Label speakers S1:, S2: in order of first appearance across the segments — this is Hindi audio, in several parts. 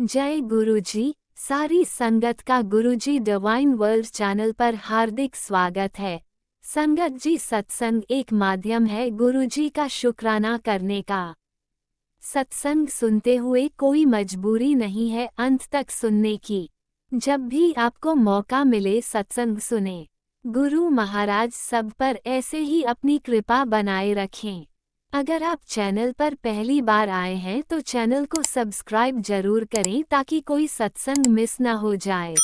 S1: जय गुरुजी। सारी संगत का गुरुजी डिवाइन वर्ल्ड चैनल पर हार्दिक स्वागत है। संगत जी, सत्संग एक माध्यम है गुरुजी का शुक्राना करने का। सत्संग सुनते हुए कोई मजबूरी नहीं है अंत तक सुनने की। जब भी आपको मौका मिले सत्संग सुने। गुरु महाराज सब पर ऐसे ही अपनी कृपा बनाए रखें। अगर आप चैनल पर पहली बार आए हैं तो चैनल को सब्सक्राइब जरूर करें ताकि कोई सत्संग मिस न हो जाए।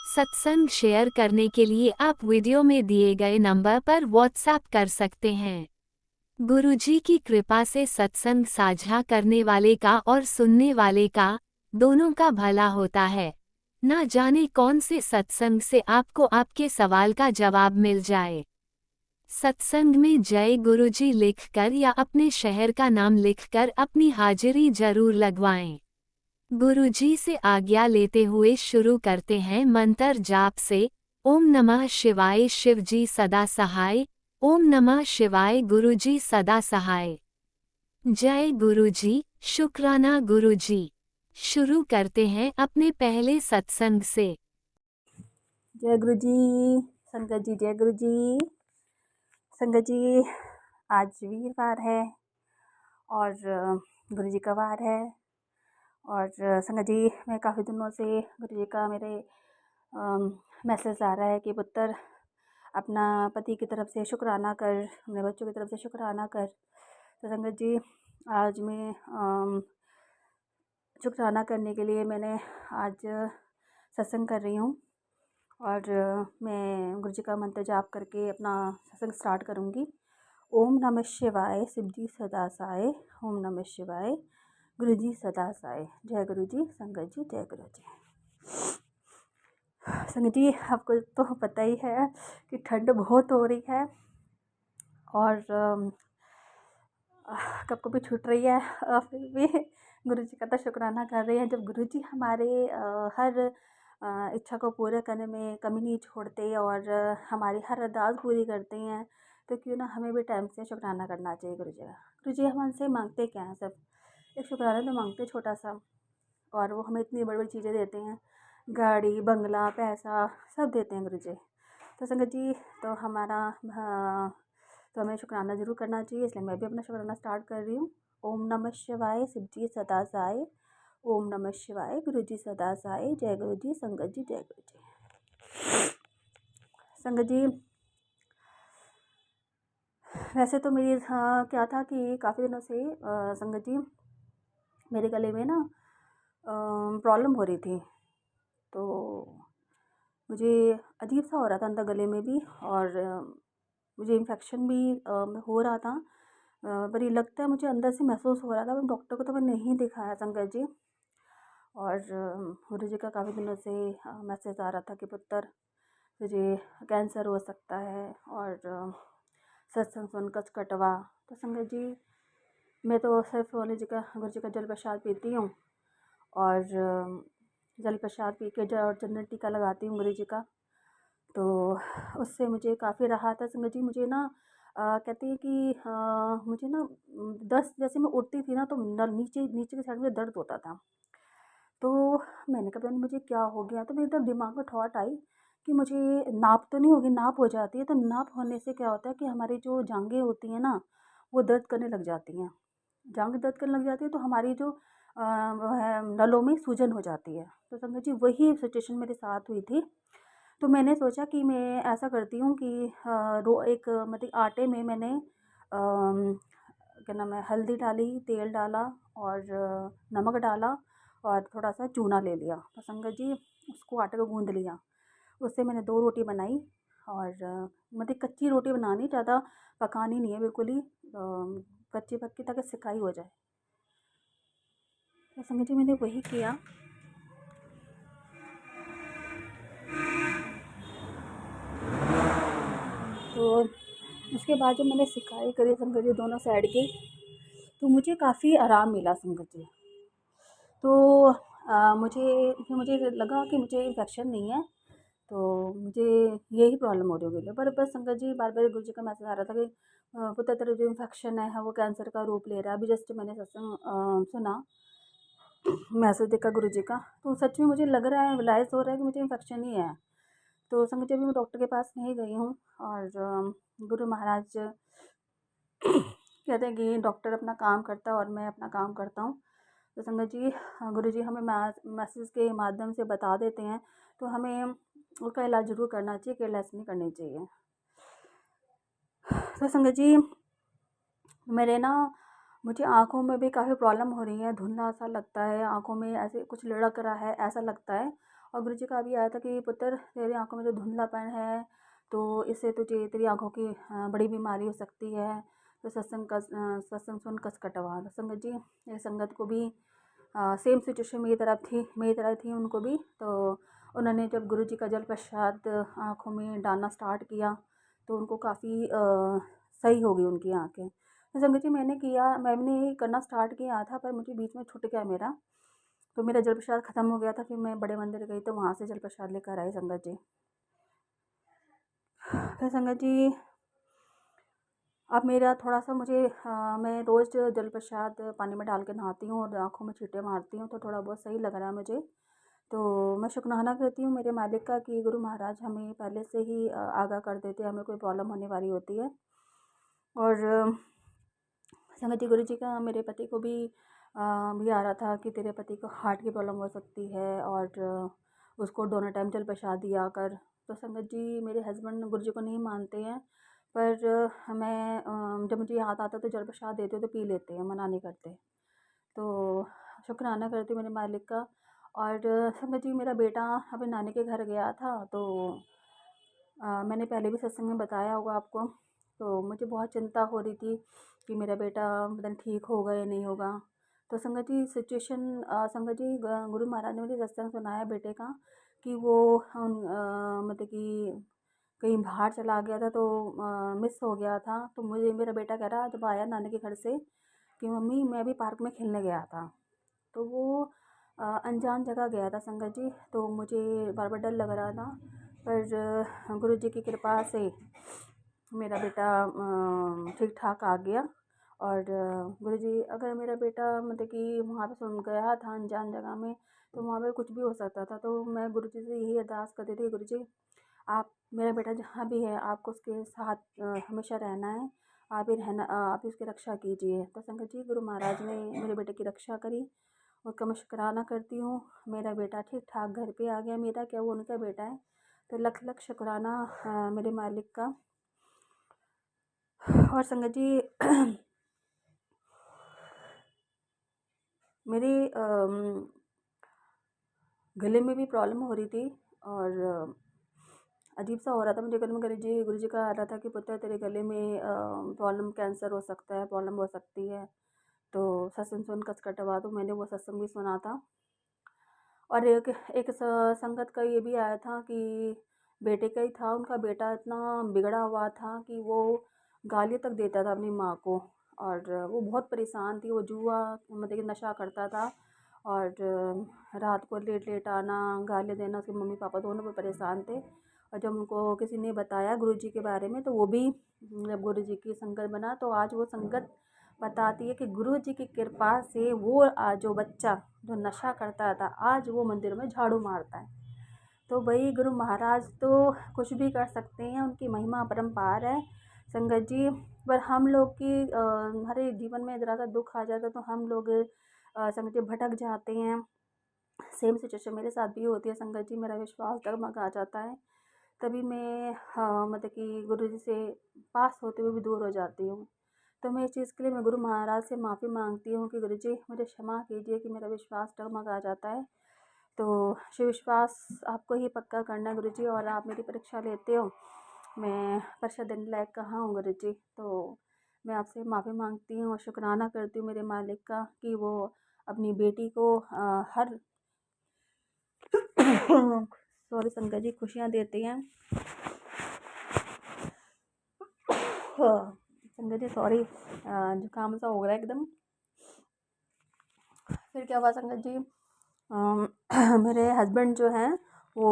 S1: सत्संग शेयर करने के लिए आप वीडियो में दिए गए नंबर पर व्हाट्सएप कर सकते हैं। गुरुजी की कृपा से सत्संग साझा करने वाले का और सुनने वाले का, दोनों का भला होता है। ना जाने कौन से सत्संग से आपको आपके सवाल का जवाब मिल जाए। सत्संग में जय गुरुजी लिखकर या अपने शहर का नाम लिखकर अपनी हाजिरी जरूर लगवाएं। गुरुजी से आज्ञा लेते हुए शुरू करते हैं मंत्र जाप से। ओम नमः शिवाय, शिवजी सदा सहाय। ओम नमः शिवाय, गुरुजी सदा सहाय। जय गुरुजी, शुक्राना गुरुजी। शुरू करते हैं अपने पहले सत्संग से।
S2: जय गुरु जी। संगत जी, जय गुरु जी। संगत जी, आज वीरवार है और गुरु जी का वार है। और संगत जी, मैं काफ़ी दिनों से गुरु जी का मेरे मैसेज आ रहा है कि पुत्र अपना पति की तरफ से शुक्राना कर, अपने बच्चों की तरफ से शुक्राना कर। तो संगत जी, आज मैं शुक्राना करने के लिए मैंने आज सत्संग कर रही हूँ। और मैं गुरु जी का मंत्र जाप करके अपना सत्संग स्टार्ट करूँगी। ओम नमः शिवाय, शिवजी सदा साय। ओम नमः शिवाय, गुरु जी सदा साय। जय गुरु जी। संगत जी, जय गुरु जी। संगत जी, आपको तो पता ही है कि ठंड बहुत हो रही है और कब कभी छूट रही है। फिर भी गुरु जी का तो शुक्राना कर रहे हैं। जब गुरु जी हमारे हर इच्छा को पूरा करने में कमी नहीं छोड़ते और हमारी हर अरदास पूरी करते हैं, तो क्यों ना हमें भी टाइम से शुक्राना करना चाहिए गुरु जी का। गुरु जी हमसे मांगते क्या हैं? सब एक शुक्राना तो मांगते छोटा सा, और वो हमें इतनी बड़ी बड़ी चीज़ें देते हैं, गाड़ी बंगला पैसा सब देते हैं गुरु जी। तो संगत जी, तो हमारा तो हमें शुक्राना ज़रूर करना चाहिए, इसलिए मैं भी अपना शुक्राना स्टार्ट कर रही हूँ। ओम नमः शिवाय, शिवजी सदा साय। ओम नमः शिवाय, गुरु जी सदा साय। जय गुरु जी। संगत जी, जय गुरु जी। संगत जी, वैसे तो मेरी क्या था कि काफ़ी दिनों से संगत जी मेरे गले में ना प्रॉब्लम हो रही थी। तो मुझे अजीब सा हो रहा था अंदर गले में भी, और मुझे इन्फेक्शन भी हो रहा था। पर ये लगता है मुझे अंदर से महसूस हो रहा था, पर डॉक्टर को तो मैंने नहीं दिखाया संगत जी। और गुरु जी का काफ़ी दिनों से मैसेज आ रहा था कि पुत्र तुझे कैंसर हो सकता है और सत्संग सुनकर कटवा। तो संगत जी, मैं तो सिर्फ गुरु जी का जल प्रसाद पीती हूँ और जल प्रसाद पी के और चंदन टीका लगाती हूँ गुरु जी का। तो उससे मुझे काफ़ी राहत है संगत जी। मुझे ना कहते हैं कि मुझे ना दस्त, जैसे मैं उठती थी ना तो नीचे नीचे की साइड में दर्द होता था। तो मैंने कहा पता नहीं मुझे क्या हो गया। तो मेरे तब दिमाग में थॉट आई कि मुझे नाप तो नहीं होगी। नाप हो जाती है तो नाप होने से क्या होता है कि हमारी जो जांघें होती हैं ना, वो दर्द करने लग जाती हैं। जांघें दर्द करने लग जाती है तो हमारी जो वो है नलों में सूजन हो जाती है। तो संगत जी, वही सिचुएशन मेरे साथ हुई थी। तो मैंने सोचा कि मैं ऐसा करती हूँ कि रो एक मतलब आटे में मैंने क्या नाम है, हल्दी डाली, तेल डाला और नमक डाला और थोड़ा सा चूना ले लिया। तो संगत जी, उसको आटे को गूँध लिया। उससे मैंने 2 रोटी बनाई और मतलब कच्ची रोटी बनानी, ज़्यादा पकानी नहीं है, बिल्कुल ही कच्ची पक्की ताकि सिकाई हो जाए। तो संगत जी, मैंने वही किया। तो उसके बाद जब मैंने सिकाई करी संगत जी दोनों साइड की, तो मुझे काफ़ी आराम मिला संगत जी। तो मुझे मुझे लगा कि मुझे इन्फेक्शन नहीं है, तो मुझे यही प्रॉब्लम हो रही होगी। पर बस संगत जी, बार बार गुरु जी का मैसेज आ रहा था कि पुत्र तेरा जो इन्फेक्शन है वो कैंसर का रूप ले रहा है। अभी जस्ट मैंने सत्संग सुना मैसेज देखा गुरुजी का, तो सच में मुझे लग रहा है, रियलाइज़ हो रहा है कि मुझे इन्फेक्शन ही है। तो संगत जी अभी मैं डॉक्टर के पास नहीं गई हूँ, और गुरु महाराज कहते हैं कि डॉक्टर अपना काम करता है और मैं अपना काम करता हूँ। तो संगत जी गुरुजी हमें मैसेज के माध्यम से बता देते हैं, तो हमें उसका इलाज ज़रूर करना चाहिए, केयरलेस नहीं करनी चाहिए। तो संगत जी मेरे ना मुझे आँखों में भी काफ़ी प्रॉब्लम हो रही है, धुंधला-सा लगता है, आँखों में ऐसे कुछ लड़क रहा है, ऐसा लगता है। और गुरुजी का भी आया था कि पुत्र तेरी आँखों में जो धुंधलापन है, तो इससे तुझे तेरी आँखों की बड़ी बीमारी हो सकती है, तो सत्संग सुन कस कटवा। तो संगत जी ये संगत को भी सेम सिचुएशन मेरी तरह थी उनको भी। तो उन्होंने जब गुरुजी का जल प्रसाद आँखों में डालना स्टार्ट किया, तो उनको काफ़ी सही हो गई उनकी आँखें। तो संगत जी मैंने करना स्टार्ट किया था, पर मुझे बीच में छूट गया मेरा। तो मेरा जल प्रसाद ख़त्म हो गया था, फिर मैं बड़े मंदिर गई तो वहाँ से जल प्रसाद लेकर आई संगत जी। फिर संगत जी अब मेरा थोड़ा-सा मैं रोज़ जल प्रसाद पानी में डाल के नहाती हूँ और आँखों में छींटे मारती हूँ, तो थोड़ा बहुत सही लग रहा है मुझे। तो मैं शुक्राना करती हूँ मेरे मालिक का कि गुरु महाराज हमें पहले से ही आगाह कर देते हैं, हमें कोई प्रॉब्लम होने वाली होती है। और संगत जी गुरुजी का मेरे पति को भी आ रहा था कि तेरे पति को हार्ट की प्रॉब्लम हो सकती है, और उसको दोनों टाइम जल प्रसाद दिया कर। तो संगत जी मेरे हस्बैंड गुरुजी को नहीं मानते हैं, पर जब मुझे याद आता तो जल प्रसाद देते हो तो पी लेते हैं, मना नहीं करते। तो शुक्राना करती हूँ मेरे मालिक का। और संगत जी मेरा बेटा अभी नानी के घर गया था, तो मैंने पहले भी सत्संग में बताया होगा आपको। तो मुझे बहुत चिंता हो रही थी कि मेरा बेटा पता नहीं ठीक होगा या नहीं होगा। तो संगत जी संगत जी गुरु महाराज ने मुझे सत्संग सुनाया बेटे का कि वो मतलब कि कहीं बाहर चला गया था, तो मिस हो गया था। तो मुझे मेरा बेटा कह रहा जब आया नानी के घर से कि मम्मी मैं भी पार्क में खेलने गया था। तो वो अनजान जगह गया था संगत जी, तो मुझे बार बार डर लग रहा था। पर गुरु जी की कृपा से मेरा बेटा ठीक ठाक आ गया। और गुरु जी अगर मेरा बेटा मतलब कि वहाँ पे सुन गया था अनजान जगह में, तो वहाँ पे कुछ भी हो सकता था। तो मैं गुरु जी से यही अरदास करती थी, गुरु जी आप मेरा बेटा जहाँ भी है आपको उसके साथ हमेशा रहना है, आप ही उसकी रक्षा कीजिए। तो संगत जी गुरु महाराज ने मेरे बेटे की रक्षा करी, उसका मैं शुक्राना करती हूँ। मेरा बेटा ठीक ठाक घर पे आ गया, मेरा क्या वो उनका बेटा है। तो लख लख शुक्राना मेरे मालिक का। और संगत जी मेरे गले में भी प्रॉब्लम हो रही थी, और अजीब सा हो रहा था मुझे गले में। गुरु जी का आ रहा था कि पुत्र तेरे गले में प्रॉब्लम कैंसर हो सकता है, प्रॉब्लम हो सकती है, तो सत्संग सुन कस कटवा। तो मैंने वो सत्संग भी सुना था। और एक संगत का ये भी आया था कि बेटे का ही था, उनका बेटा इतना बिगड़ा हुआ था कि वो गालियाँ तक देता था अपनी माँ को। और वो बहुत परेशान थी, वो जुआ मतलब कि नशा करता था। और रात को लेट लेट आना, गालियाँ देना, उसके मम्मी पापा दोनों पे परेशान थे। और जब उनको किसी ने बताया गुरुजी के बारे में, तो वो भी जब गुरुजी की संगत बना, तो आज वो संगत बताती है कि गुरुजी की कृपा से वो जो बच्चा जो नशा करता था, आज वो मंदिर में झाड़ू मारता है। तो वही गुरु महाराज तो कुछ भी कर सकते हैं, उनकी महिमा अपरंपार है संगत जी। पर हम लोग की हर जीवन में ज़रा सा दुख आ जाता है तो हम लोग संगत जी भटक जाते हैं। सेम सिचुएशन मेरे साथ भी होती है संगत जी, मेरा विश्वास डगमगा जाता है। तभी मैं मतलब कि गुरु जी से पास होते हुए भी दूर हो जाती हूँ। तो मैं इस चीज़ के लिए मैं गुरु महाराज से माफ़ी मांगती हूँ कि गुरु जी मुझे क्षमा कीजिए कि मेरा विश्वास डगमगा जाता है। तो शिव विश्वास आपको ही पक्का करना है गुरु जी, और आप मेरी परीक्षा लेते हो, मैं परीक्षा देने लायक कहाँ हूँ गुरु जी। तो मैं आपसे माफ़ी मांगती हूँ और शुक्राना करती हूँ मेरे मालिक का कि वो अपनी बेटी को हर सॉरी संगत जी खुशियाँ देते हैं। संगत जी सॉरी जुकाम सा हो रहा है एकदम। फिर क्या हुआ संगत जी मेरे हस्बैंड जो हैं वो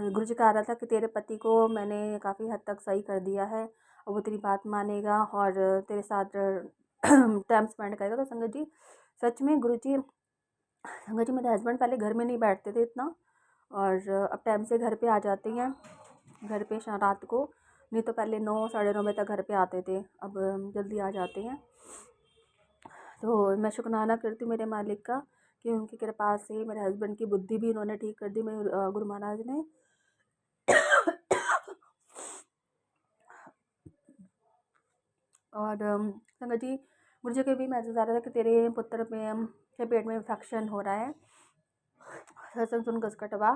S2: गुरु जी का आ रहा था कि तेरे पति को मैंने काफ़ी हद तक सही कर दिया है, और वो तेरी बात मानेगा और तेरे साथ टाइम स्पेंड करेगा। तो संगत जी सच में गुरु जी संगत जी मेरे हस्बैंड पहले घर में नहीं बैठते थे इतना, और अब टाइम से घर पे आ जाते हैं, घर पे रात को। नहीं तो पहले 9 साढ़े 9 बजे तक घर पे आते थे, अब जल्दी आ जाते हैं। तो मैं शुक्राना करती हूँ मेरे मालिक का कि उनकी कृपा से मेरे हस्बैंड की बुद्धि भी इन्होंने ठीक कर दी, मेरे गुरु महाराज ने। और संगत जी मुझे कभी मैसेज आ रहा था कि तेरे पुत्र में के पेट में इन्फेक्शन हो रहा है, सत्संग सुन कसकटवा।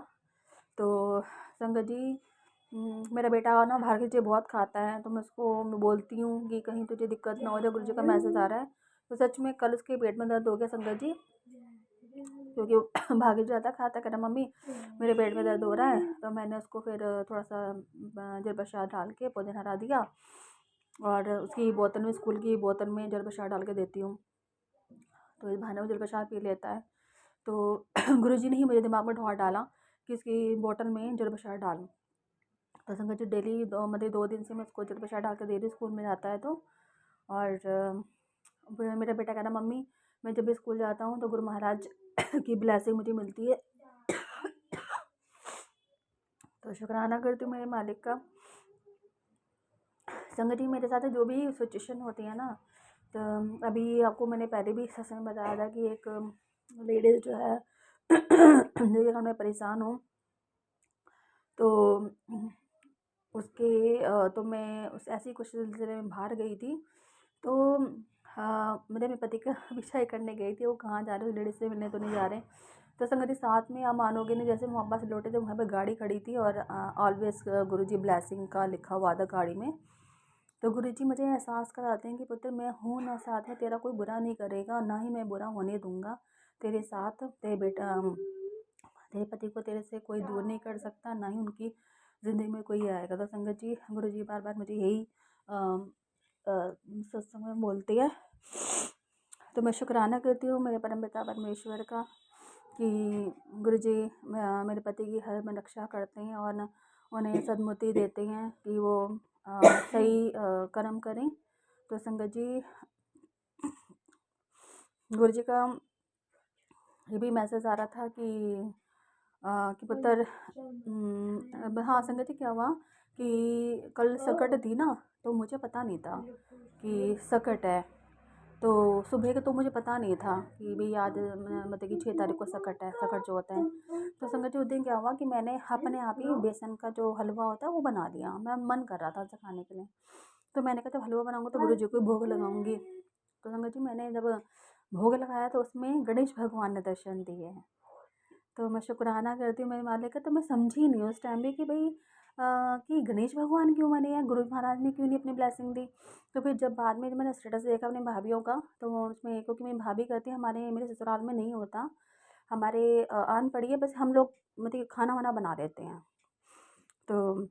S2: तो संगत जी मेरा बेटा ना बाहर की चीज़ें बहुत खाता है, तो मैं बोलती हूँ कि कहीं तुझे दिक्कत ना हो जाए, गुरु जी का मैसेज आ रहा है। तो सच में कल उसके पेट में दर्द हो गया संगत जी, क्योंकि वो भागी जाता खाता, कह रहा मम्मी मेरे पेट में दर्द हो रहा है। तो मैंने उसको फिर थोड़ा सा जलप्रशाद डाल के पौधे हरा दिया, और उसकी बोतल में, स्कूल की बोतल में जलप्रशाद डाल के देती हूँ, तो इस बहाने वो जलप्रसाद पी लेता है। तो गुरुजी ने ही मुझे दिमाग में ढौर डाला कि इसकी बोतल में जलप्रसाद डालूं। तो संगत जी डेली मतलब 2 दिन से मैं उसको जलप्रसाद डाल के दे रही हूँ, स्कूल में जाता है तो। और मेरा बेटा कह रहा मम्मी मैं जब भी स्कूल जाता हूँ तो गुरु महाराज की ब्लेसिंग मुझे मिलती है। तो शुक्राना करती हूँ मेरे मालिक का। संगत जी मेरे साथ जो भी सिचुएशन होती है ना, तो अभी आपको मैंने पहले भी सत्संग में बताया था कि एक लेडीज़ जो है जिसके कारण मैं परेशान हूँ, तो उसके तो मैं उस ऐसी कुछ सिलसिले में बाहर गई थी। तो मेरे पति का पीछा करने गई थी, वो कहाँ जा रहे, उस लेडीज़ से मिलने तो नहीं जा रहे। तो संगति साथ में आप मानोगे नहीं, जैसे हम वापस लौटे थे वहाँ पे गाड़ी खड़ी थी, और ऑलवेज गुरुजी ब्लेसिंग का लिखा हुआ था गाड़ी में। तो गुरुजी मुझे एहसास कराते हैं कि पुत्र मैं हूँ ना साथ में, तेरा कोई बुरा नहीं करेगा, ना ही मैं बुरा होने दूंगा तेरे साथ। तेरे बेटा तेरे पति को तेरे से कोई दूर नहीं कर सकता, ना ही उनकी ज़िंदगी में कोई आएगा। तो संगत जी गुरुजी बार बार मुझे यही सत्संग में बोलती है। तो मैं शुक्राना करती हूँ मेरे परम पिता परमेश्वर का कि गुरुजी मेरे पति की हर में रक्षा करते हैं, और उन्हें सद्बुद्धि देते हैं कि वो सही कर्म करें। तो संगत जी गुरुजी का ये भी मैसेज आ रहा था कि पुत्र हाँ संगत जी क्या हुआ कि कल सकट थी ना, तो मुझे पता नहीं था कि सकट है। तो सुबह के तो मुझे पता नहीं था कि भाई आज मतलब कि 6 तारीख को सकट है, सकट जो होता है। तो संगत जी उस दिन क्या हुआ कि मैंने अपने आप ही बेसन का जो हलवा होता है वो बना लिया, मैं मन कर रहा था उसे खाने के लिए। तो मैंने कहा जब हलवा बनाऊंगा तो गुरु जी को भोग लगाऊंगी। तो संगत जी मैंने जब भोग लगाया तो उसमें गणेश भगवान ने दर्शन दिए हैं। तो मैं शुक्राना करती हूँ मेरे मालिक का। तो मैं समझी नहीं उस टाइम पे कि भाई कि गणेश भगवान क्यों बने हैं, गुरु महाराज ने क्यों नहीं अपनी ब्लेसिंग दी। तो फिर जब बाद में जब मैंने स्टेटस देखा अपनी भाभीयों का, तो उसमें क्योंकि मेरी भाभी करती है, हमारे मेरे ससुराल में नहीं होता, हमारे आन पड़ी है, बस हम लोग मतलब खाना वाना बना लेते हैं। तो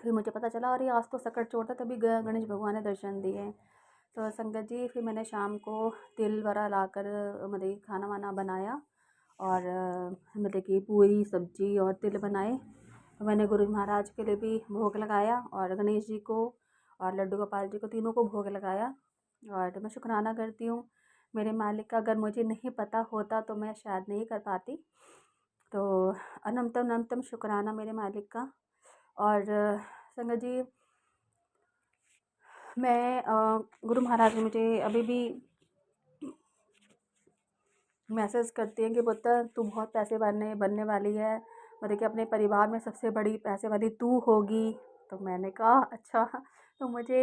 S2: फिर मुझे पता चला अरे आज तो सकट चोट था, तभी गणेश भगवान ने दर्शन दिए। तो संगत जी फिर मैंने शाम को तिल वरा लाकर मतलब खाना वाना बनाया, और मतलब कि पूरी सब्जी और तिल बनाए। तो मैंने गुरु महाराज के लिए भी भोग लगाया, और गणेश जी को और लड्डू गोपाल जी को, तीनों को भोग लगाया। और मैं शुक्राना करती हूँ मेरे मालिक का। अगर मुझे नहीं पता होता तो मैं शायद नहीं कर पाती। तो अनंतम अनंतम शुक्राना मेरे मालिक का। और संगत जी मैं गुरु महाराज ने मुझे अभी भी मैसेज करती हैं कि पुत्र तू बहुत पैसे बनने वाली है, मतलब कि अपने परिवार में सबसे बड़ी पैसे वाली तू होगी। तो मैंने कहा अच्छा। तो मुझे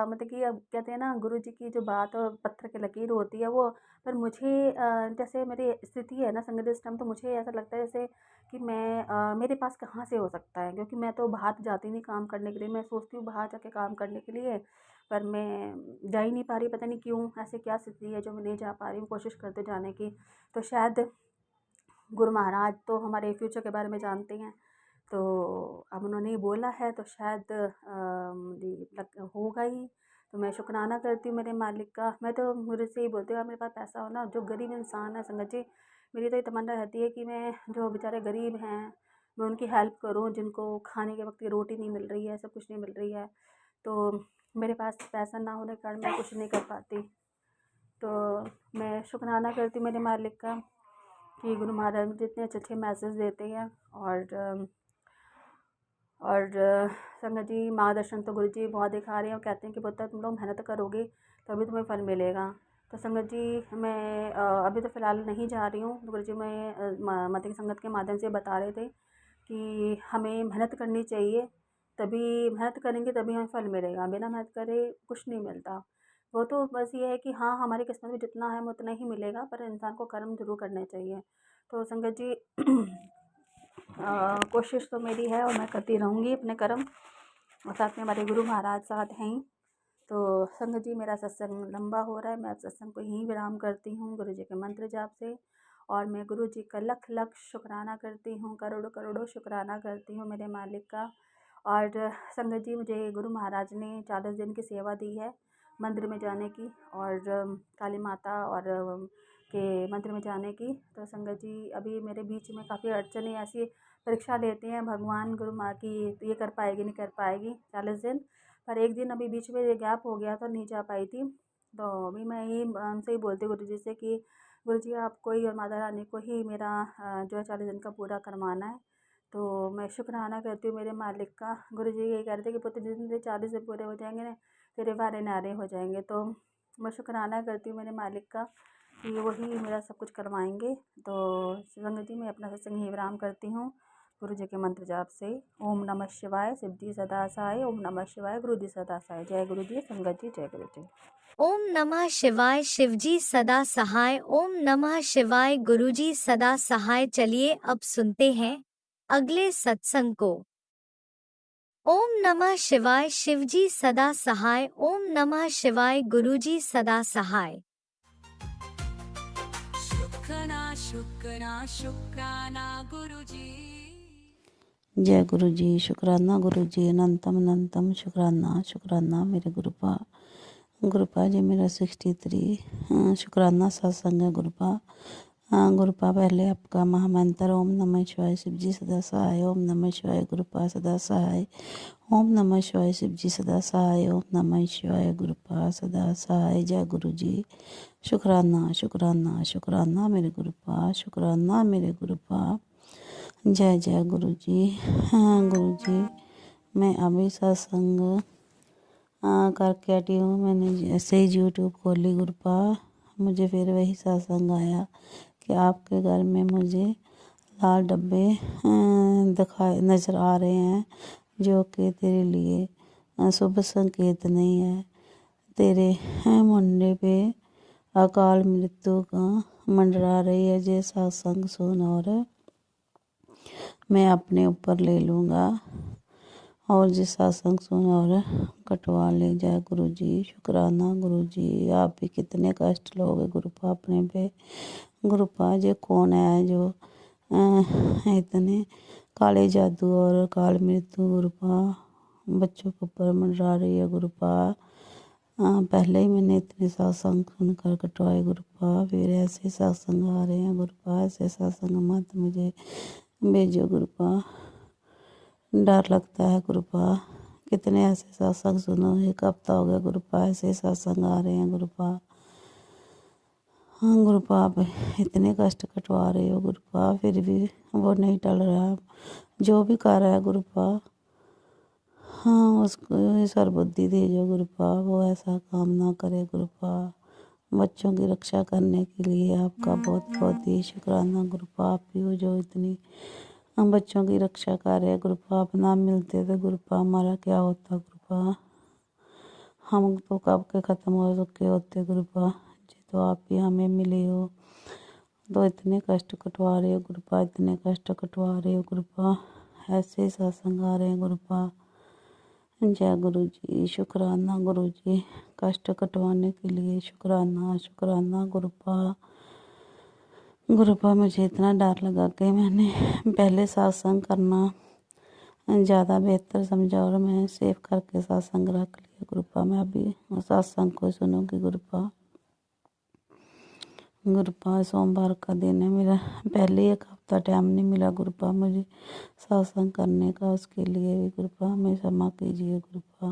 S2: मतलब कि अब कहते हैं ना गुरु जी की जो बात और पत्थर की लकीर होती है वो, पर मुझे जैसे मेरी स्थिति है ना संगत इस टाइम, तो मुझे ऐसा लगता है जैसे कि मैं मेरे पास कहाँ से हो सकता है, क्योंकि मैं तो बाहर जाती नहीं काम करने के लिए। मैं सोचती हूँ बाहर जाके काम करने के लिए, पर मैं जा ही नहीं पा रही, पता नहीं क्यों, ऐसे क्या स्थिति है जो मैं नहीं जा पा रही हूँ, कोशिश करते जाने की। तो शायद गुरु महाराज तो हमारे फ्यूचर के बारे में जानते हैं, तो अब उन्होंने ये बोला है तो शायद होगा ही। तो मैं शुक्राना करती हूँ मेरे मालिक का। मैं तो मुझे से ही बोलती हूँ मेरे पास पैसा हो ना, जो गरीब इंसान है संगत जी, मेरी तो ये तमन्ना रहती है कि मैं जो बेचारे गरीब हैं मैं उनकी हेल्प करूँ, जिनको खाने के वक्त की रोटी नहीं मिल रही है, सब कुछ नहीं मिल रही है। तो मेरे पास पैसा ना होने के कारण मैं कुछ नहीं कर पाती। तो मैं शुक्राना करती हूँ मेरे मालिक का। कि गुरु महाराज मुझे इतने अच्छे अच्छे मैसेज देते हैं। और संगत जी, मार्गदर्शन तो गुरु जी बहुत दिखा रहे हैं और कहते हैं कि पुत्र तुम लोग मेहनत करोगे तभी तुम्हें फल मिलेगा। तो संगत जी, मैं अभी तो फ़िलहाल नहीं जा रही हूँ। गुरु जी मैं मत की संगत के माध्यम से बता रहे थे कि हमें मेहनत करनी चाहिए, तभी मेहनत करेंगे तभी हमें फल मिलेगा, बिना मेहनत करे कुछ नहीं मिलता। वो तो बस ये है कि हाँ, हमारी किस्मत में जितना है हमें उतना ही मिलेगा, पर इंसान को कर्म ज़रूर करने चाहिए। तो संगत जी कोशिश तो मेरी है और मैं करती रहूँगी अपने कर्म, और साथ में हमारे गुरु महाराज साथ हैं ही। तो संगत जी, मेरा सत्संग लंबा हो रहा है, मैं अब सत्संग को यहीं विराम करती हूँ गुरु जी के मंत्र जाप से। और मैं गुरु जी का लख लख शुक्राना करती हूँ, करोड़ों करोड़ों शुक्राना करती हूँ मेरे मालिक का। और संगत जी, मुझे गुरु महाराज ने 40 दिन की सेवा दी है मंदिर में जाने की, और काली माता और के मंदिर में जाने की। तो संगत जी, अभी मेरे बीच में काफ़ी अड़चनें ऐसी परीक्षा लेते हैं भगवान गुरु माँ की, तो ये कर पाएगी नहीं कर पाएगी 40 दिन। पर एक दिन अभी बीच में गैप हो गया था, नहीं जा पाई थी। तो अभी मैं यही उनसे ही बोलती गुरु जी से कि गुरु जी, आपको ही और माता रानी को ही मेरा जो है 40 दिन का पूरा करवाना है। तो मैं शुक्राना करती हूँ मेरे मालिक का। गुरु जी यही कह रहे थे कि पुत्र जिस दिन तेरे 40 दिन पूरे हो जाएंगे ना, तेरे वारे नारे हो जाएंगे। तो मैं शुक्राना करती हूँ मेरे मालिक का कि वही मेरा सब कुछ करवाएंगे। तो संगत जी, मैं अपना सत्संग यहीं विराम करती हूँ गुरु जी के मंत्र जाप से। ओम नमः शिवाय, शिव जी सदा सहाय। ओम नमः शिवाय, गुरु जी सदा सहाय। जय गुरु जी। संगत जी, जय गुरु जी।
S1: ओम नमः शिवाय, शिवजी सदा सहाय। ओम नमः शिवाय, गुरुजी सदा सहाय। चलिए अब सुनते हैं अगले सत्संग को। ओम नमः शिवाय, शिवजी सदा सहाय। ओम नमः शिवाय, गुरुजी सदा सहाय।
S3: शुक्राना शुक्राना शुक्राना गुरुजी।
S4: जय गुरु जी। शुक्राना गुरु जी, अनंतम अनंतम शुक्राना शुक्राना मेरे गुरुपा जी। मेरा 63 शुक्राना सत्संग है गुरुपा। गुरुपा, पहले आपका महामंत्र ओम नमः शिवाय, शिव जी सदा सहाय। ओम नमः शिवाय, गुरुपा सदा सहाय। ओम नमः शिवाय, शिव जी सदा सहाय। ओम नमः शिवाय, गुरुपा सदा सहाय। जय गुरु जी। शुक्राना शुक्राना शुक्राना मेरे गुरुपा। शुक्राना मेरे गुरुपा। जय जय गुरु जी। हाँ गुरु जी, मैं अभी सत्संग करके हटी हूँ। मैंने जैसे ही यूट्यूब खोली गुरुपा, मुझे फिर वही सत्संग आया कि आपके घर में मुझे लाल डब्बे दिखाए नज़र आ रहे हैं, जो कि तेरे लिए शुभ संकेत नहीं है। तेरे मुंडे पे अकाल मृत्यु का मंडरा रही है। जे सत्संग सुन और मैं अपने ऊपर ले लूँगा, और जिस सत्संग सुन और कटवा ले। जाए गुरु जी। शुक्राना गुरु जी। आप भी कितने कष्ट लोगे गुरुपा अपने पे। गुरुपा जी, कौन है जो इतने काले जादू और काल मृत्यु गुरुपा बच्चों के ऊपर मंडरा रही है गुरुपा। पहले ही मैंने इतने सत्संग सुनकर कटवाए गुरुपा, फिर ऐसे सत्संग आ रहे हैं गुरुपा। ऐसे सत्संग मत मुझे भेजो गुरुपा, डर लगता है गुरुपा। कितने ऐसे सत्संग सुनो, एक हफ्ता हो गया गुरुपा, ऐसे सत्संग आ रहे हैं गुरुपा। हाँ गुरुपा, आप इतने कष्ट कटवा रहे हो गुरुपा, फिर भी वो नहीं टल रहा। जो भी कर रहा है गुरुपा, हाँ उसको सर्वबुद्धि दीजिए गुरुपा, वो ऐसा काम ना करे गुरुपा। बच्चों की रक्षा करने के लिए आपका बहुत बहुत ही शुक्राना गुरुपा। आप ही हो जो इतनी हम बच्चों की रक्षा कर रहे हैं गुरुपा। आप ना मिलते तो गुरुपा हमारा क्या होता गुरुपा। हम तो कब के ख़त्म हो चुके होते गुरुपा जी, तो आप ही हमें मिले हो। तो इतने कष्ट कटवा रहे हो गुरुपा, इतने कष्ट कटवा रहे हो गुरुपा। ऐसे ही सत्संग आ रहे हैं गुरुपा। जय गुरु जी। शुक्राना गुरु जी, कष्ट कटवाने के लिए शुक्राना शुक्राना गुरुपा। गुरुपा, मुझे इतना डर लगा कि मैंने पहले सत्संग करना ज़्यादा बेहतर समझा, और मैं सेव करके सत्संग रख लिया गुरुपा। मैं अभी सत्संग को सुनूंगी गुरुपा। गुरुपा, सोमवार का दिन है मेरा, पहले एक हफ्ता टाइम नहीं मिला गुरुपा मुझे सत्संग करने का। उसके लिए भी गुरुपा हमें क्षमा कीजिए गुरुपा।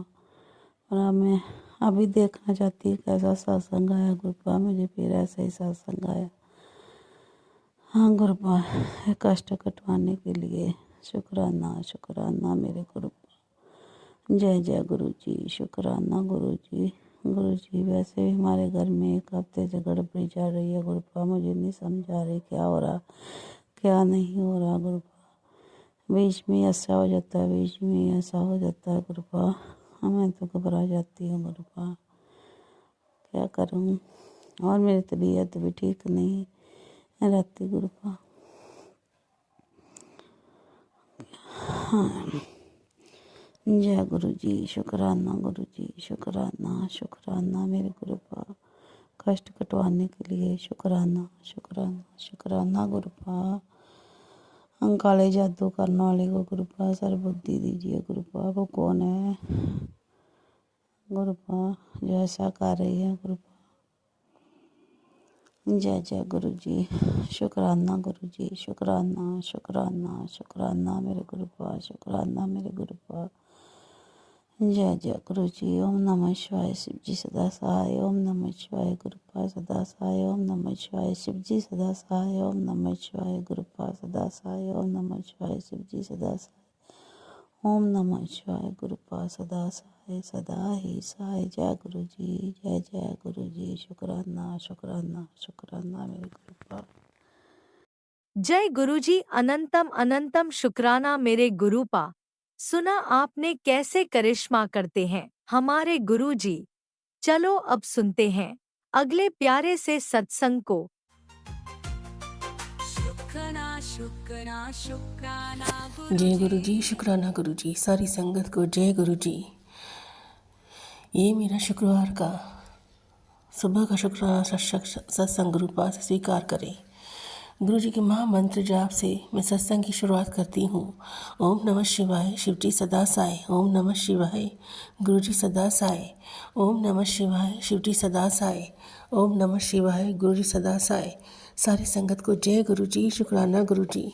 S4: और अब मैं अभी देखना चाहती हूँ कैसा सत्संग आया गुरुपा। मुझे फिर ऐसा ही सत्संग आया। हाँ गुरुपा, कष्ट कटवाने के लिए शुक्राना शुक्राना मेरे गुरुपा। जय जय गुरु जी, शुक्राना गुरु जी। गुरु जी, वैसे भी हमारे घर में एक हफ्ते से गड़बड़ी चल रही है गुरुपा। मुझे नहीं समझ आ रही क्या हो रहा क्या नहीं हो रहा गुरुपा। बीच में ऐसा हो जाता है, बीच में ऐसा हो जाता है गुरुपा। मैं तो घबरा जाती हूँ गुरुपा, क्या करूँ। और मेरी तबीयत भी ठीक नहीं रहती गुरुपा। हाँ, जय गुरु जी, शुक्राना गुरु जी, शुक्राना शुक्राना मेरे गुरुपा। कष्ट कटवाने के लिए शुक्राना शुक्राना शुक्राना गुरुपा। काले जादू करने वाले को गुरुपा सर्वबुद्धि दीजिए गुरुपा। वो कौन है गुरुपा जो ऐसा कर रही है गुरुपा। जय जय गुरु जी, शुक्राना गुरु जी, शुक्राना शुक्राना शुक्राना मेरे गुरुपा, शुक्राना मेरे गुरुपा। जय जय गुरु जी। ओम नमः शिवाय, शिव जी सदा सहाय। ओम नमः शिवाय, गुरुपा सदा सहाय। ओम नमः शिवाय, शिव जी सदा सहाय। ओम नमः शिवाय, गुरुपा सदा सहाय। ओम नमः शिवाय, शिव जी सदा सहाय। ओम नमः शिवाय, गुरुपा सदा सहाय, सदा ही सहाय। जय गुरु जी, जय जय गुरु जी, शुक्राना शुक्राना शुक्राना मेरे गुरुपा।
S1: जय गुरुजी, अनंतम अनंतम शुक्राना मेरे गुरुपा। सुना आपने कैसे करिश्मा करते हैं हमारे गुरुजी। चलो अब सुनते हैं अगले प्यारे से सत्संग को।
S3: शुक्राना शुक्राना शुक्राना
S5: जय गुरु जी, शुक्राना गुरु जी। सारी संगत को जय गुरु जी। ये मेरा शुक्रवार का सुबह का शुक्राना सत्संग गुरुपा से स्वीकार करें। गुरु जी के महामंत्र जाप से मैं सत्संग की शुरुआत करती हूँ। ओम नमः शिवाय, शिव जी सदा साय। ओम नमः शिवाय, गुरु जी सदा साय। ओम नमः शिवाय, शिव जी सदा साय। ओम नमः शिवाय, गुरु जी सदा साय। सारी संगत को जय गुरु जी, शुक्राना गुरु जी।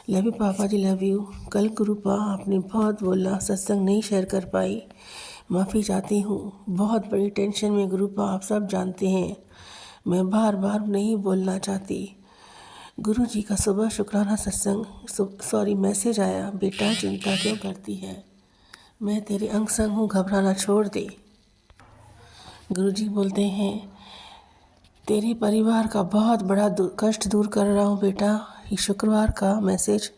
S5: लव यू पापा जी, लव यू। कल गुरुपा आपने बहुत बोला, सत्संग नहीं शेयर कर पाई, माफ़ी चाहती हूँ। बहुत बड़ी टेंशन में गुरुपा, आप सब जानते हैं। मैं बार बार नहीं बोलना चाहती। गुरु जी का सुबह शुक्राना सत्संग मैसेज आया, बेटा चिंता क्यों करती है, मैं तेरे अंग संग हूँ, घबराना छोड़ दे। गुरु जी बोलते हैं तेरे परिवार का बहुत बड़ा कष्ट दूर कर रहा हूँ बेटा। ये शुक्रवार का मैसेज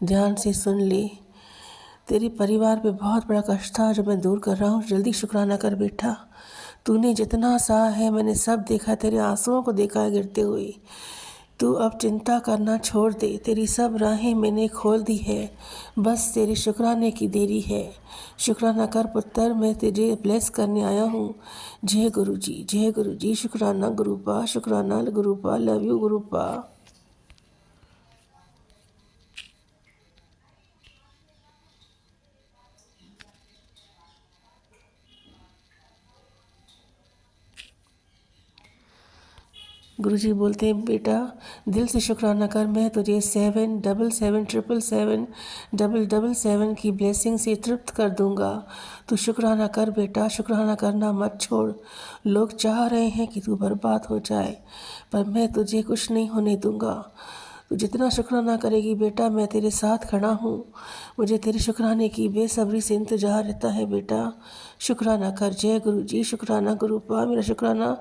S5: ध्यान से सुन ले। तेरे परिवार पे बहुत बड़ा कष्ट था जो मैं दूर कर रहा हूँ। जल्दी शुक्राना कर बेटा। तूने जितना सहा है मैंने सब देखा, तेरे आंसुओं को देखा है गिरते हुए। तू अब चिंता करना छोड़ दे, तेरी सब राहें मैंने खोल दी है, बस तेरे शुक्राने की देरी है। शुक्राना कर पुत्र, मैं तुझे ब्लेस करने आया हूँ। जय गुरु जी, जय गुरु जी। शुक्राना गुरुपा, शुक्राना गुरुपा, लव यू गुरुपा। गुरुजी बोलते हैं बेटा दिल से शुक्राना कर, मैं तुझे 7777777 की ब्लेसिंग से तृप्त कर दूंगा। तू शुक्राना कर बेटा, शुक्राना करना मत छोड़। लोग चाह रहे हैं कि तू बर्बाद हो जाए, पर मैं तुझे कुछ नहीं होने दूंगा। तू जितना शुक्राना करेगी बेटा, मैं तेरे साथ खड़ा हूँ। मुझे तेरे शुक्राने की बेसब्री से इंतजार रहता है बेटा। शुक्राना कर। जय गुरु जी, शुक्राना गुरुपा। मेरा शुक्राना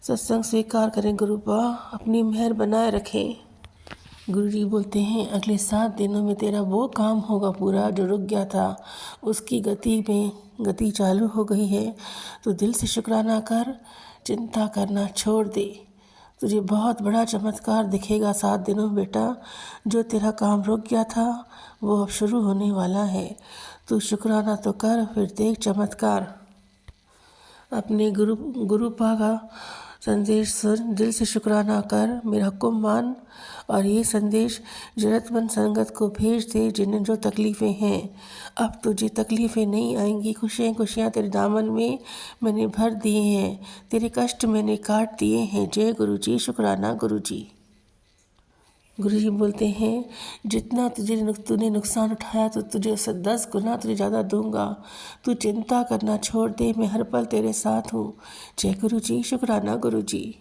S5: सत्संग स्वीकार करें गुरुपा, अपनी मेहर बनाए रखें। गुरुजी बोलते हैं अगले 7 दिनों में तेरा वो काम होगा पूरा जो रुक गया था, उसकी गति चालू हो गई है। तो दिल से शुक्राना कर, चिंता करना छोड़ दे। तुझे बहुत बड़ा चमत्कार दिखेगा 7 दिनों में बेटा। जो तेरा काम रुक गया था वो अब शुरू होने वाला है। तू शुक्राना तो कर, फिर देख चमत्कार। अपने गुरुपा का संदेश सुन, दिल से शुक्राना कर, मेरा हुक्म मान और ये संदेश जरूरतमंद संगत को भेज दे जिन्हें जो तकलीफ़ें हैं। अब तुझे तकलीफ़ें नहीं आएंगी, खुशियाँ तेरे दामन में मैंने भर दिए हैं, तेरे कष्ट मैंने काट दिए हैं। जय गुरु जी, शुक्राना गुरु जी। गुरु जी बोलते हैं जितना तूने नुकसान उठाया तो तुझे उससे 10 गुना तुझे ज़्यादा दूंगा। तू चिंता करना छोड़ दे, मैं हर पल तेरे साथ हूँ। जय गुरु जी, शुक्राना गुरु जी।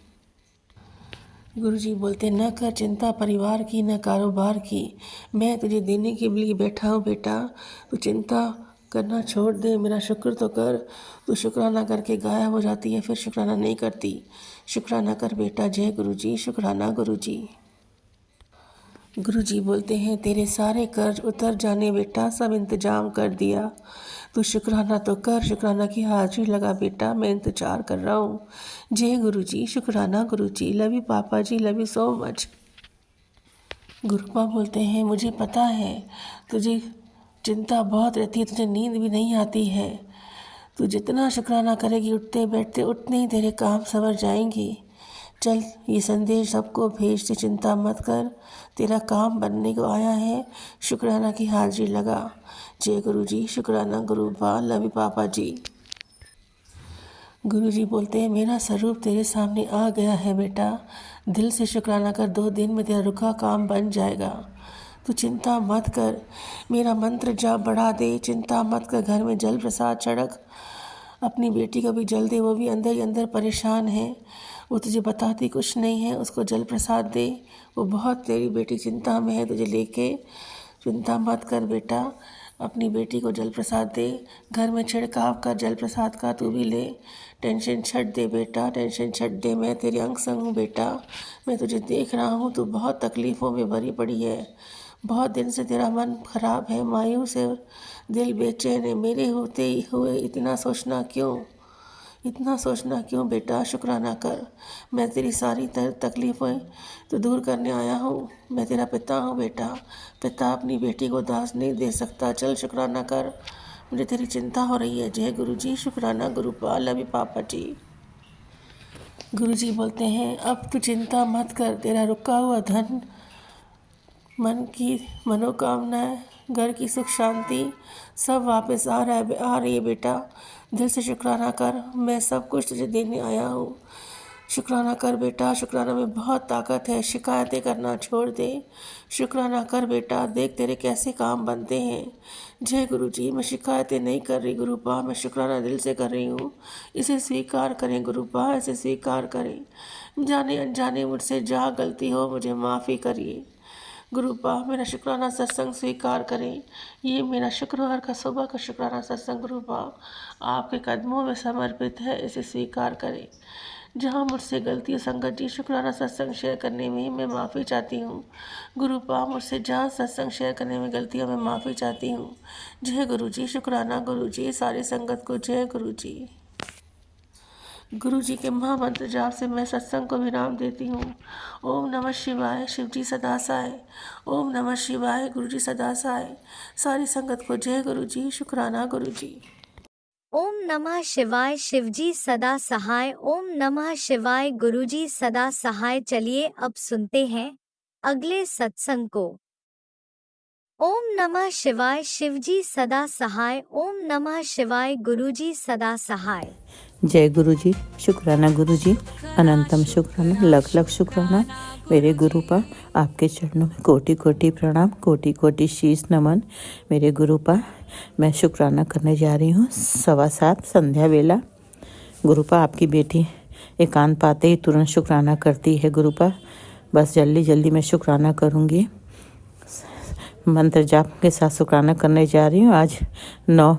S5: गुरुजी बोलते न कर चिंता परिवार की न कारोबार की, मैं तुझे देने के लिए बैठा हूँ बेटा। तू चिंता करना छोड़ दे, मेरा शुक्र तो कर। तू शुक्राना करके गायब हो जाती है, फिर शुक्राना नहीं करती। शुक्राना कर बेटा। जय गुरुजी। शुक्राना गुरुजी। गुरुजी बोलते हैं तेरे सारे कर्ज उतर जाने बेटा, सब इंतजाम कर दिया। तू शुक्राना तो कर, शुक्राना की हाजिरी लगा बेटा, मैं इंतजार कर रहा हूँ। जय गुरुजी। शुक्राना गुरुजी। लव यू पापा जी, लव यू सो मच। गुरुपा बोलते हैं मुझे पता है तुझे चिंता बहुत रहती है, तुझे नींद भी नहीं आती है। तू जितना शुक्राना करेगी उठते बैठते उतने ही तेरे काम संवर जाएंगे। चल ये संदेश सबको भेज दे, चिंता मत कर, तेरा काम बनने को आया है, शुक्राना की हाजिरी लगा। जय गुरुजी। शुक्राना गुरुपा, लव यू पापा जी। गुरुजी बोलते हैं मेरा स्वरूप तेरे सामने आ गया है बेटा, दिल से शुक्राना कर, 2 दिन में तेरा रुका काम बन जाएगा। तू चिंता मत कर, मेरा मंत्र जाप बढ़ा दे, चिंता मत कर, घर में जल प्रसाद चढ़क। अपनी बेटी को भी जल दे, वो भी अंदर ही अंदर परेशान है, वो तुझे बताती कुछ नहीं है, उसको जल प्रसाद दे। वो बहुत तेरी बेटी चिंता में है तुझे लेके। चिंता मत कर बेटा, अपनी बेटी को जल प्रसाद दे, घर में छिड़काव कर जल प्रसाद का, तू भी ले। टेंशन छੱਡ दे बेटा, टेंशन छੱਡ दे, मैं तेरे अंग संग हूँ बेटा, मैं तुझे देख रहा हूँ, तू बहुत तकलीफ़ों में भरी पड़ी है। बहुत दिन से तेरा मन खराब है, मायूस है, दिल बेचैन है। मेरे होते ही हुए इतना सोचना क्यों बेटा, शुक्राना कर। मैं तेरी सारी तकलीफ़ें तो दूर करने आया हूँ, मैं तेरा पिता हूँ बेटा। पिता अपनी बेटी को दास नहीं दे सकता, चल शुक्राना कर, मुझे तेरी चिंता हो रही है। जय गुरुजी। शुक्राना गुरुपाल, लव यू पापा जी। गुरुजी बोलते हैं अब तू चिंता मत कर, तेरा रुका हुआ धन, मन की मनोकामनाएं, घर की सुख शांति सब वापस आ रही है बेटा। दिल से शुक्राना कर, मैं सब कुछ तुझे देने आया हूँ। शुक्राना कर बेटा, शुक्राना में बहुत ताकत है, शिकायतें करना छोड़ दे। शुक्राना कर बेटा, देख तेरे कैसे काम बनते हैं। जय गुरुजी। मैं शिकायतें नहीं कर रही गुरुपा, मैं शुक्राना दिल से कर रही हूँ, इसे स्वीकार करें गुरुपा, इसे स्वीकार करें। जाने अनजाने मुझसे जहाँ गलती हो मुझे माफ़ी करिए गुरुपा, मेरा शुक्राना सत्संग स्वीकार करें। ये मेरा शुक्रवार का सुबह का शुक्राना सत्संग गुरुपा आपके कदमों में समर्पित है, इसे स्वीकार करें। जहाँ मुझसे गलती संगत जी शुक्राना सत्संग शेयर करने में मैं माफ़ी चाहती हूँ गुरुपा, मुझसे जहाँ सत्संग शेयर करने में गलतियों में माफ़ी चाहती हूँ। जय गुरुजी। शुक्राना गुरुजी। सारी संगत को जय गुरुजी। गुरु जी के महामंत्र जाप से मैं सत्संग को विराम देती हूँ। ओम नमः शिवाय। शिवजी सदा सहाय। ओम नमः शिवाय। गुरु जी सदा सहाय। सारी संगत को जय गुरु जी। शुक्राना गुरु जी।
S1: ओम नमः शिवाय। शिवजी सदा सहाय। ओम नमः शिवाय। गुरुजी सदा सहाय। चलिए अब सुनते हैं अगले सत्संग को। ओम नमः शिवाय। शिवजी सदा सहाय। ओम नमः शिवाय। गुरुजी सदा सहाय।
S4: जय गुरुजी। शुक्राना गुरुजी, अनंतम शुक्राना, लख लख शुक्राना मेरे गुरुपा। आपके चरणों में कोटि कोटि प्रणाम, कोटि कोटि शीश नमन मेरे गुरुपा। मैं शुक्राना करने जा रही हूँ 7:15 संध्या वेला। गुरुपा आपकी बेटी एकांत पाते ही तुरंत शुक्राना करती है गुरुपा। बस जल्दी जल्दी मैं शुक्राना करूँगी। मंत्र जाप के साथ शुक्राना करने जा रही हूँ। आज 9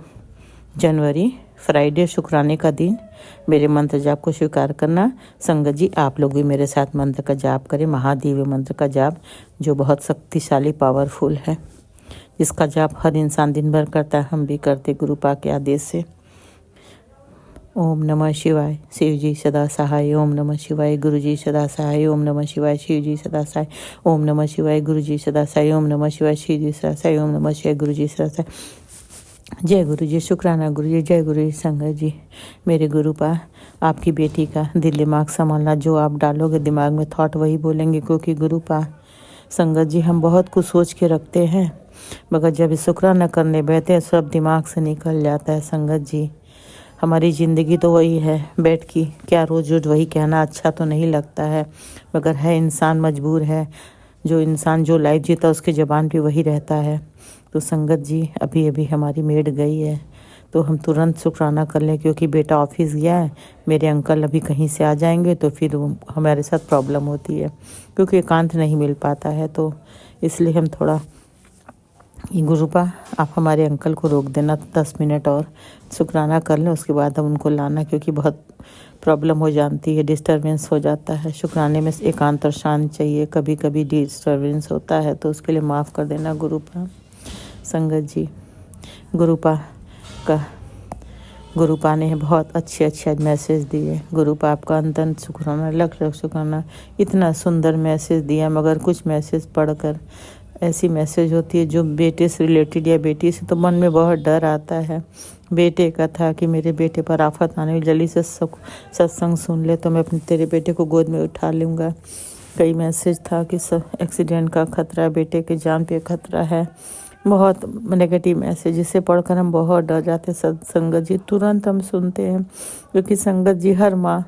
S4: जनवरी फ्राइडे, शुक्राने का दिन। मेरे मंत्र जाप को स्वीकार करना। संगत जी आप लोग भी मेरे साथ मंत्र का जाप करें, महादेव मंत्र का जाप जो बहुत शक्तिशाली पावरफुल है, जिसका जाप हर इंसान दिन भर करता है, हम भी करते गुरुपा के आदेश से। ओम नमः शिवाय। शिव जी सदा सहाय। ओम नमः शिवाय। गुरु जी सदा सहाय। ओम नमः शिवाय। शिव जी सदा सहाय। ओम नमः शिवाय। गुरु जी सदा सहाय। ओम नमः शिवाय। शिव जी सदा सहाय। ओम नमः शिवाय। गुरु जी सदा सहाय। जय गुरु जी। शुक्राना गुरु जी। जय गुरु जी। संगत जी मेरे गुरुपा, आपकी बेटी का दिल दिमाग संभालना। जो आप डालोगे दिमाग में थॉट वही बोलेंगे, क्योंकि गुरुपा संगत जी हम बहुत कुछ सोच के रखते हैं, मगर जब शुक्राना करने बैठते हैं सब दिमाग से निकल जाता है। संगत जी हमारी ज़िंदगी तो वही है, बैठ की क्या रोज़ रोज़ वही कहना अच्छा तो नहीं लगता है, मगर है इंसान मजबूर है। जो इंसान जो लाइफ जीता उसके ज़बान पे वही रहता है। तो संगत जी अभी अभी हमारी मेड गई है,
S6: तो हम तुरंत शुक्राना कर लें, क्योंकि बेटा ऑफिस गया है, मेरे अंकल अभी कहीं से आ जाएंगे तो फिर हमारे साथ प्रॉब्लम होती है, क्योंकि एकांत नहीं मिल पाता है। तो इसलिए हम थोड़ा गुरुपा आप हमारे अंकल को रोक देना 10 मिनट और शुक्राना कर लें, उसके बाद हम उनको लाना, क्योंकि बहुत प्रॉब्लम हो जाती है, डिस्टरबेंस हो जाता है। शुक्राने में एकांत और शांत चाहिए, कभी कभी डिस्टरबेंस होता है, तो उसके लिए माफ़ कर देना गुरुपा। संगत जी, गुरुपा ने बहुत अच्छे मैसेज दिए। गुरुपा आपका अंतन शुक्राना, लख लख शुक्राना। इतना सुंदर मैसेज दिया, मगर कुछ मैसेज पढ़कर ऐसी मैसेज होती है जो बेटे से रिलेटेड या बेटी से, तो मन में बहुत डर आता है। बेटे का था कि मेरे बेटे पर आफत आने में जल्दी से सत्संग सुन ले तो मैं अपने तेरे बेटे को गोद में उठा लूँगा। कई मैसेज था कि एक्सीडेंट का खतरा, बेटे के जान पे खतरा है। बहुत नेगेटिव मैसेज, जिसे पढ़कर हम बहुत डर जाते। संगत जी तुरंत हम सुनते हैं, क्योंकि संगत जी हर माँ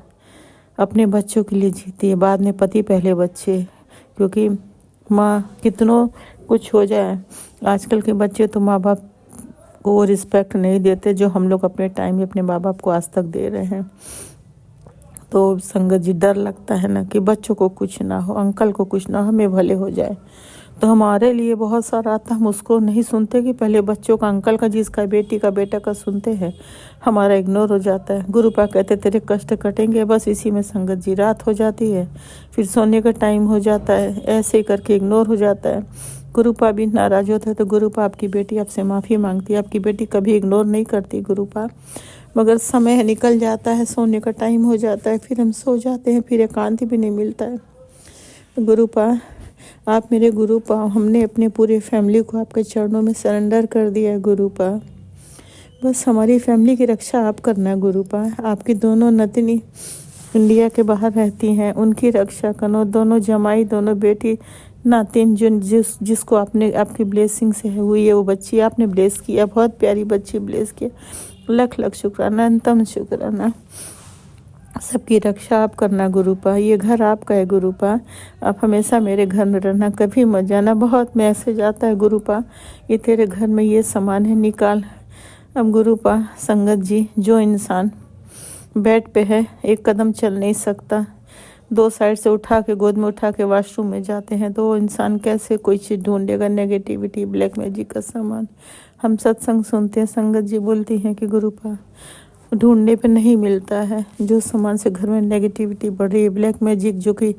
S6: अपने बच्चों के लिए जीती है, बाद में पति पहले बच्चे, क्योंकि माँ कितनों कुछ हो जाए, आजकल के बच्चे तो माँ बाप को वो रिस्पेक्ट नहीं देते जो हम लोग अपने टाइम में अपने माँ बाप को आज तक दे रहे हैं। तो संगत जी डर लगता है ना कि बच्चों को कुछ ना हो, अंकल को कुछ ना हो, हमें भले हो जाए। तो हमारे लिए बहुत सारा आता, हम उसको नहीं सुनते कि पहले बच्चों का, अंकल का, जिसका बेटी का बेटा का सुनते हैं, हमारा इग्नोर हो जाता है। गुरुपा कहते तेरे कष्ट कटेंगे, बस इसी में संगत जी रात हो जाती है, फिर सोने का टाइम हो जाता है, ऐसे करके इग्नोर हो जाता है। गुरुपा भी नाराज होता है तो गुरुपा आपकी बेटी आपसे माफ़ी मांगती है। आपकी बेटी कभी इग्नोर नहीं करती गुरुपा, मगर समय निकल जाता है, सोने का टाइम हो जाता है, फिर हम सो जाते हैं, फिर एकांत भी नहीं मिलता है। तो गुरुपा आप मेरे गुरुपा, हमने अपने पूरे फैमिली को आपके चरणों में सरेंडर कर दिया है गुरुपा। बस हमारी फैमिली की रक्षा आप करना है गुरुपा। आपकी दोनों नतनी इंडिया के बाहर रहती हैं, उनकी रक्षा करो। दोनों जमाई, दोनों बेटी, नातिन, जिसको आपने आपकी ब्लेसिंग से हुई है वो बच्ची आपने ब्लेस किया, बहुत प्यारी बच्ची ब्लेस किया। लख लख शुक्राना, अंतम शुक्राना। सबकी रक्षा आप करना गुरुपा। ये घर आपका है गुरुपा, आप हमेशा मेरे घर में रहना, कभी मत जाना। बहुत मैसेज आता है गुरुपा, ये तेरे घर में ये सामान है, निकाल। अब गुरुपा संगत जी, जो इंसान बेड पे है, एक कदम चल नहीं सकता, 2 साइड से उठा के गोद में उठा के वॉशरूम में जाते हैं, तो वो इंसान कैसे कोई चीज़ ढूंढेगा? नेगेटिविटी, ब्लैक मैजिक का सामान। हम सत्संग सुनते हैं, संगत जी बोलती हैं कि गुरुपा ढूंढने पे नहीं मिलता है, जो सामान से घर में नेगेटिविटी बढ़ रही है, ब्लैक मैजिक जो कि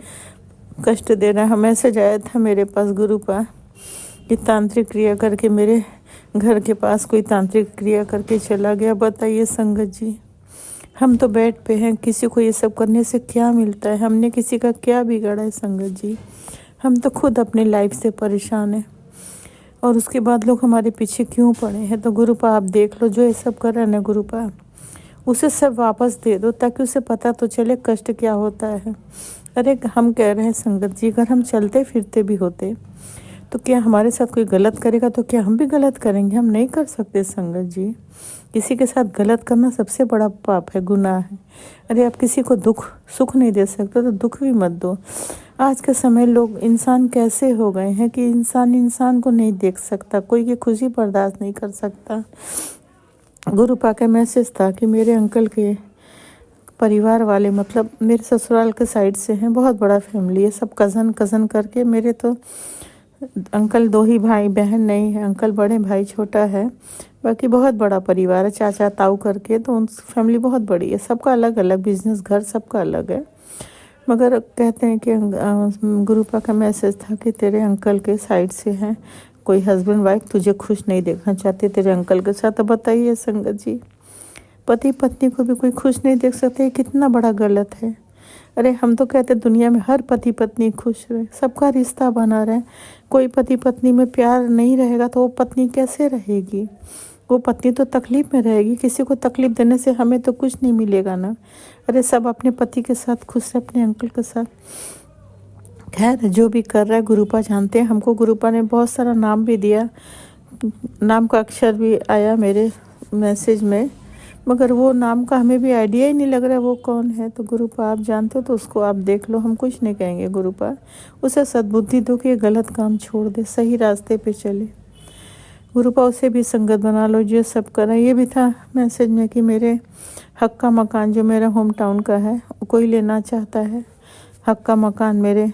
S6: कष्ट दे रहा है। मैसेज आया था मेरे पास गुरुपा कि तांत्रिक क्रिया करके मेरे घर के पास कोई तांत्रिक क्रिया करके चला गया। बताइए संगत जी, हम तो बेड पे हैं, किसी को ये सब करने से क्या मिलता है? हमने किसी का क्या बिगाड़ा है संगत जी? हम तो खुद अपने लाइफ से परेशान हैं, और उसके बाद लोग हमारे पीछे क्यों पड़े हैं? तो गुरुपा आप देख लो, जो ये सब कर रहा है ना गुरुपा, उसे सब वापस दे दो, ताकि उसे पता तो चले कष्ट क्या होता है। अरे हम कह रहे हैं संगत जी, अगर हम चलते फिरते भी होते तो क्या हमारे साथ कोई गलत करेगा तो क्या हम भी गलत करेंगे? हम नहीं कर सकते संगत जी। किसी के साथ गलत करना सबसे बड़ा पाप है, गुनाह है। अरे आप किसी को सुख नहीं दे सकते तो दुख भी मत दो। आज के समय लोग, इंसान कैसे हो गए हैं कि इंसान को नहीं देख सकता, कोई की खुशी बर्दाश्त नहीं कर सकता। गुरुपा का मैसेज था कि मेरे अंकल के परिवार वाले, मतलब मेरे ससुराल के साइड से हैं, बहुत बड़ा फैमिली है, सब कज़न करके। मेरे तो अंकल 2 ही भाई बहन नहीं है, अंकल बड़े, भाई छोटा है, बाकी बहुत बड़ा परिवार है, चाचा ताऊ करके। तो उन फैमिली बहुत बड़ी है, सबका अलग अलग बिजनेस, घर सबका अलग है। मगर कहते हैं कि गुरुपा का मैसेज था कि तेरे अंकल के साइड से हैं कोई हस्बैंड वाइफ, तुझे खुश नहीं देखना चाहते तेरे अंकल के साथ। तो बताइए संगत जी, पति पत्नी को भी कोई खुश नहीं देख सकते, कितना बड़ा गलत है। अरे हम तो कहते दुनिया में हर पति पत्नी खुश रहे, सबका रिश्ता बना रहे। कोई पति पत्नी में प्यार नहीं रहेगा तो वो पत्नी कैसे रहेगी? वो पत्नी तो तकलीफ में रहेगी। किसी को तकलीफ देने से हमें तो कुछ नहीं मिलेगा ना। अरे सब अपने पति के साथ खुश है, अपने अंकल के साथ। खैर जो भी कर रहा है गुरुपा जानते हैं। हमको गुरुपा ने बहुत सारा नाम भी दिया, नाम का अक्षर भी आया मेरे मैसेज में, मगर वो नाम का हमें भी आइडिया ही नहीं लग रहा है वो कौन है। तो गुरुपा आप जानते हो तो उसको आप देख लो, हम कुछ नहीं कहेंगे। गुरुपा उसे सद्बुद्धि दो कि ये गलत काम छोड़ दे, सही रास्ते पे चले। गुरुपा उसे भी संगत बना लो जो सब करा। ये भी था मैसेज में कि मेरे हक का मकान जो मेरा होम टाउन का है कोई लेना चाहता है। हक का मकान मेरे,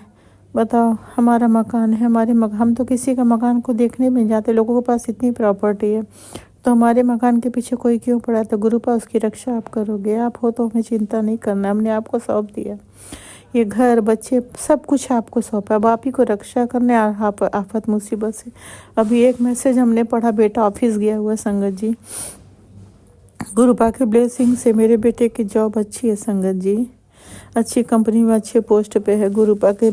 S6: बताओ हमारा मकान है, हम तो किसी का मकान को देखने भी नहीं जाते, लोगों के पास इतनी प्रॉपर्टी है, तो हमारे मकान के पीछे कोई क्यों पड़ा है? तो गुरुपा उसकी रक्षा आप करोगे। आप हो तो हमें चिंता नहीं करना, हमने आपको सौंप दिया, ये घर बच्चे सब कुछ आपको सौंपा, अब आप ही को रक्षा करने आप आफत मुसीबत से। अभी एक मैसेज हमने पढ़ा, बेटा ऑफिस गया हुआ संगत जी, गुरुपा के ब्लेसिंग से मेरे बेटे की जॉब अच्छी है संगत जी, अच्छी कंपनी में अच्छे पोस्ट पे है। गुरुपा के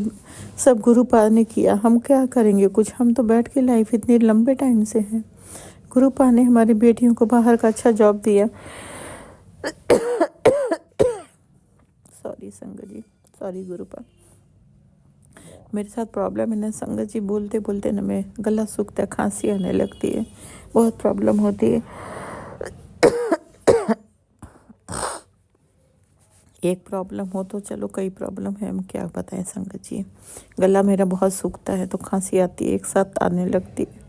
S6: सब गुरुपा ने किया, हम क्या करेंगे कुछ, हम तो बैठ के लाइफ इतने लंबे टाइम से है। गुरुपा ने हमारी बेटियों को बाहर का अच्छा जॉब दिया। सॉरी संगत जी, सॉरी गुरुपा, मेरे साथ प्रॉब्लम है ना संगत जी, बोलते बोलते ना मैं गला सूखता है, खांसी आने लगती है, बहुत प्रॉब्लम होती है। एक प्रॉब्लम हो तो चलो कई प्रॉब्लम है, हम क्या बताएं संगत जी। गला मेरा बहुत सूखता है तो खांसी आती है, एक साथ आने लगती है,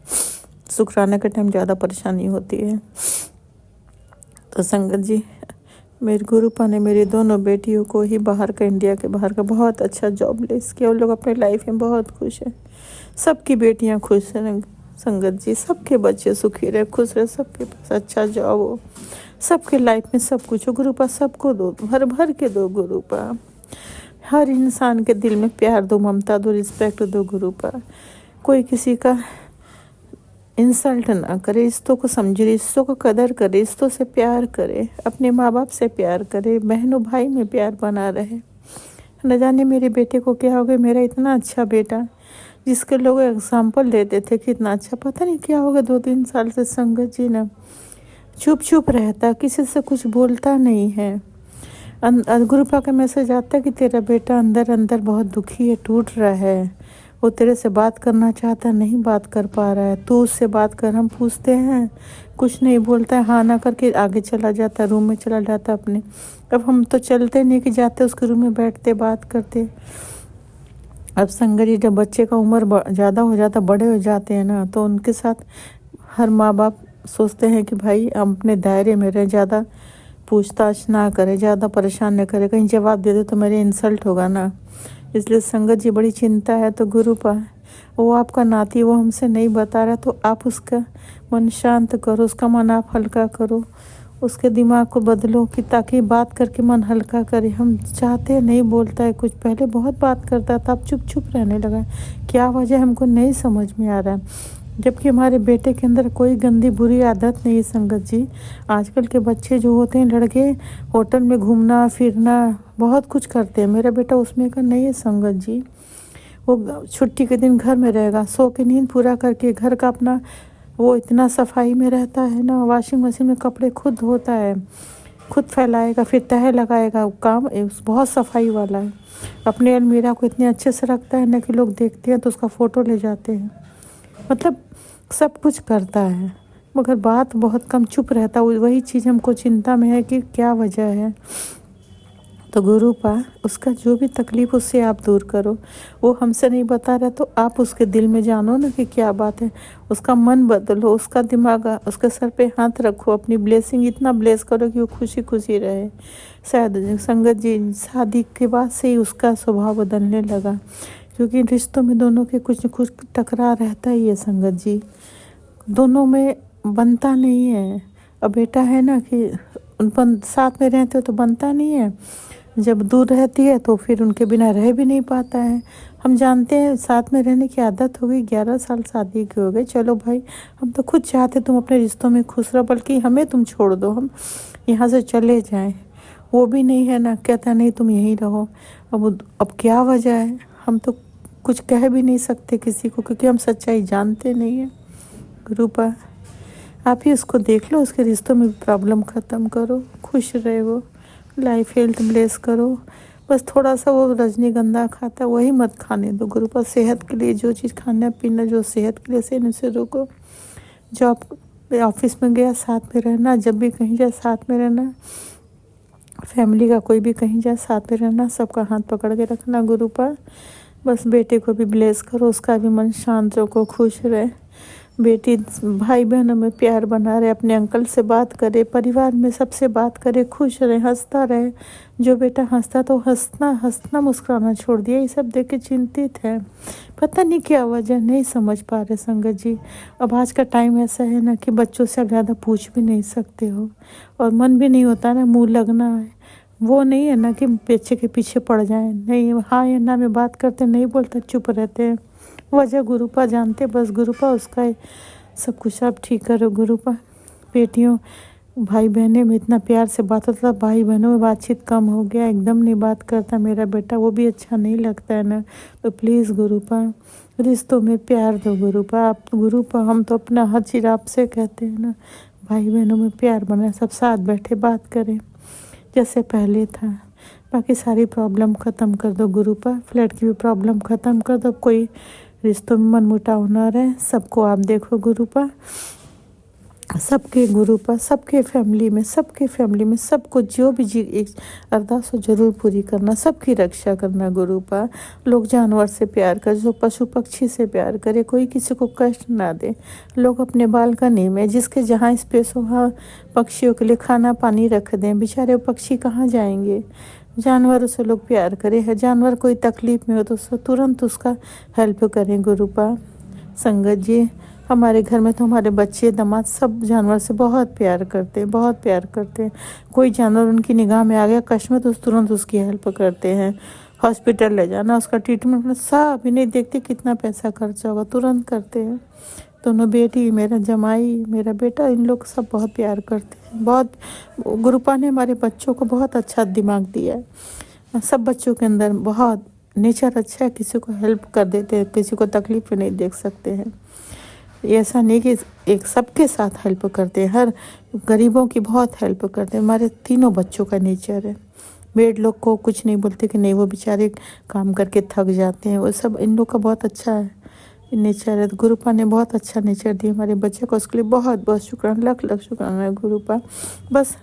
S6: शुक्राना के टाइम ज़्यादा परेशानी होती है। तो संगत जी मेरे गुरुपा ने मेरी दोनों बेटियों को ही बाहर का, इंडिया के बाहर का बहुत अच्छा जॉब लेस किया, वो लोग अपने लाइफ में बहुत खुश हैं, सबकी बेटियां खुश हैं संगत जी, सबके बच्चे सुखी रहे, खुश रहे, सबके पास अच्छा जॉब हो, सबके लाइफ में सब कुछ हो। गुरुपा सबको दो, भर भर के दो गुरुपा, हर इंसान के दिल में प्यार दो, ममता दो, रिस्पेक्ट दो गुरुपा, कोई किसी का इंसल्ट ना करे, रिश्तों को समझे, रिश्तों को कदर करे, रिश्तों से प्यार करे, अपने माँ बाप से प्यार करे, बहनों भाई में प्यार बना रहे। न जाने मेरे बेटे को क्या हो गया, मेरा इतना अच्छा बेटा जिसके लोग एग्जाम्पल देते थे कितना अच्छा, पता नहीं क्या हो गया 2-3 साल से संगत जी ना चुप चुप रहता, किसी से कुछ बोलता नहीं है। गुरुपा का मैसेज आता है कि तेरा बेटा अंदर अंदर बहुत दुखी है, टूट रहा है, वो तेरे से बात करना चाहता, नहीं बात कर पा रहा है, तू उससे बात कर। हम पूछते हैं कुछ नहीं बोलता है, हाँ ना करके आगे चला जाता, रूम में चला जाता अपने। अब हम तो चलते नहीं कि जाते उसके रूम में बैठते बात करते। अब संगत जी जब बच्चे का उम्र ज़्यादा हो जाता, बड़े हो जाते हैं ना, तो उनके साथ हर माँ बाप सोचते हैं कि भाई हम अपने दायरे में रहे, ज़्यादा पूछताछ ना करे, ज़्यादा परेशान न करे, कहीं जवाब दे दे तो मेरे इंसल्ट होगा ना, इसलिए संगत जी बड़ी चिंता है। तो गुरुपा वो आपका नाती, वो हमसे नहीं बता रहा, तो आप उसका मन शांत करो, उसका मन आप हल्का करो, उसके दिमाग को बदलो कि ताकि बात करके मन हल्का करे। हम चाहते हैं, नहीं बोलता है कुछ, पहले बहुत बात करता था, अब चुप चुप रहने लगा, क्या वजह हमको नहीं समझ में आ रहा है। जबकि हमारे बेटे के अंदर कोई गंदी बुरी आदत नहीं है संगत जी। आजकल के बच्चे जो होते हैं लड़के, होटल में घूमना फिरना बहुत कुछ करते हैं, मेरा बेटा उसमें का नहीं है संगत जी। वो छुट्टी के दिन घर में रहेगा, सो के नींद पूरा करके घर का अपना, वो इतना सफाई में रहता है ना, वॉशिंग मशीन में कपड़े खुद धोता है, खुद फैलाएगा, फिर तह लगाएगा, काम बहुत सफाई वाला है। अपने अलमीरा को इतने अच्छे से रखता है ना कि लोग देखते हैं तो उसका फ़ोटो ले जाते हैं, मतलब सब कुछ करता है, मगर बात बहुत कम, चुप रहता। वही चीज़ हमको चिंता में है कि क्या वजह है। तो गुरुपा उसका जो भी तकलीफ़ उससे आप दूर करो, वो हमसे नहीं बता रहा तो आप उसके दिल में जानो ना कि क्या बात है, उसका मन बदलो, उसका दिमाग, उसके सर पे हाथ रखो, अपनी ब्लेसिंग इतना ब्लेस करो कि वो खुशी खुशी रहे। शायद संगत जी शादी के बाद से ही उसका स्वभाव बदलने लगा, क्योंकि रिश्तों में दोनों के कुछ न कुछ टकराव रहता ही है संगत जी, दोनों में बनता नहीं है। अब बेटा है ना कि साथ में रहते हो तो बनता नहीं है, जब दूर रहती है तो फिर उनके बिना रह भी नहीं पाता है। हम जानते हैं साथ में रहने की आदत हो गई, 11 साल शादी के हो गए, चलो भाई हम तो खुद चाहते तुम अपने रिश्तों में खुश रहो, बल्कि हमें तुम छोड़ दो, हम यहाँ से चले जाएं, वो भी नहीं है ना, कहता नहीं तुम यहीं रहो। अब क्या वजह है, हम तो कुछ कह भी नहीं सकते किसी को, क्योंकि हम सच्चाई जानते नहीं हैं। गुरुपा आप ही उसको देख लो, उसके रिश्तों में प्रॉब्लम ख़त्म करो, खुश रहे, वो लाइफ हेल्थ ब्लेस करो। बस थोड़ा सा वो रजनीगंधा खाता है वही मत खाने दो गुरुपा, सेहत के लिए जो चीज़ खाना पीना जो सेहत के लिए से उसे रोको। जॉब ऑफिस में गया साथ में रहना, जब भी कहीं जाए साथ में रहना, फैमिली का कोई भी कहीं जाए साथ में रहना, सबका हाथ पकड़ के रखना गुरुपा। बस बेटे को भी ब्लेस करो, उसका भी मन शांत रखो, खुश रहे। बेटी भाई बहनों में प्यार बना रहे, अपने अंकल से बात करे, परिवार में सबसे बात करे, खुश रहे, हंसता रहे। जो बेटा हंसता तो हंसना हंसना मुस्कुराना छोड़ दिया। ये सब देख के चिंतित है, पता नहीं क्या वजह, नहीं समझ पा रहे संगत जी। अब आज का टाइम ऐसा है ना कि बच्चों से ज़्यादा पूछ भी नहीं सकते हो, और मन भी नहीं होता ना मुँह लगना है। वो नहीं है ना कि बच्चे के पीछे पड़ जाए, नहीं हाँ या ना में बात करते, नहीं बोलते, चुप रहते हैं। वजह गुरुपा जानते, बस गुरुपा उसका है सब कुछ। आप ठीक करो गुरुपा। बेटियों भाई बहनों में इतना प्यार से बात होता था, भाई बहनों में बातचीत कम हो गया, एकदम नहीं बात करता मेरा बेटा, वो भी अच्छा नहीं लगता है ना। तो प्लीज़ गुरुपा रिश्तों में प्यार दो गुरुपा। आप गुरुपा हम तो अपना हर चीज़ आपसे कहते हैं ना, भाई बहनों में प्यार बना, सब साथ बैठे बात करें जैसे पहले था। बाकी सारी प्रॉब्लम ख़त्म कर दो गुरुपा, फ्लैट की भी प्रॉब्लम ख़त्म कर दो, कोई रिश्तों में मनमुटाव ना रहे। सबको आप देखो गुरुपा, सबके गुरुपा, सबके फैमिली में सबको जो भी जी एक अरदास हो जरूर पूरी करना, सबकी रक्षा करना गुरुपा। लोग जानवर से प्यार कर, जो पशु पक्षी से प्यार करे, कोई किसी को कष्ट ना दे। लोग अपने बालकनी में जिसके जहाँ स्पेस हो वहाँ पक्षियों के लिए खाना पानी रख दें, बेचारे पक्षी कहाँ जाएंगे। जानवरों से लोग प्यार करें, है जानवर कोई तकलीफ़ में हो तो तुरंत उसका हेल्प करें गुरुपा। संगत जी हमारे घर में तो हमारे बच्चे दामाद सब जानवर से बहुत प्यार करते हैं, बहुत प्यार करते हैं। कोई जानवर उनकी निगाह में आ गया कष्ट में तो तुरंत उसकी हेल्प करते हैं। हॉस्पिटल ले जाना, उसका ट्रीटमेंट सब भी नहीं देखते कितना पैसा खर्चा होगा, तुरंत करते हैं। दोनों बेटी, मेरा जमाई, मेरा बेटा, इन लोग सब बहुत प्यार करते हैं। बहुत गुरुपा ने हमारे बच्चों को बहुत अच्छा दिमाग दिया है। सब बच्चों के अंदर बहुत नेचर अच्छा है, किसी को हेल्प कर देते हैं, किसी को तकलीफ नहीं देख सकते हैं। ऐसा नहीं कि एक सबके साथ हेल्प करते हैं, हर गरीबों की बहुत हेल्प करते हैं। हमारे तीनों बच्चों का नेचर है। मेड लोग को कुछ नहीं बोलते कि नहीं वो बेचारे काम करके थक जाते हैं, वो सब इन लोग का बहुत अच्छा है नेचर है। तो गुरुपा ने बहुत अच्छा नेचर दिया हमारे बच्चे को, उसके लिए बहुत बहुत शुक्राना, लख लख शुक्राना है गुरुपा। बस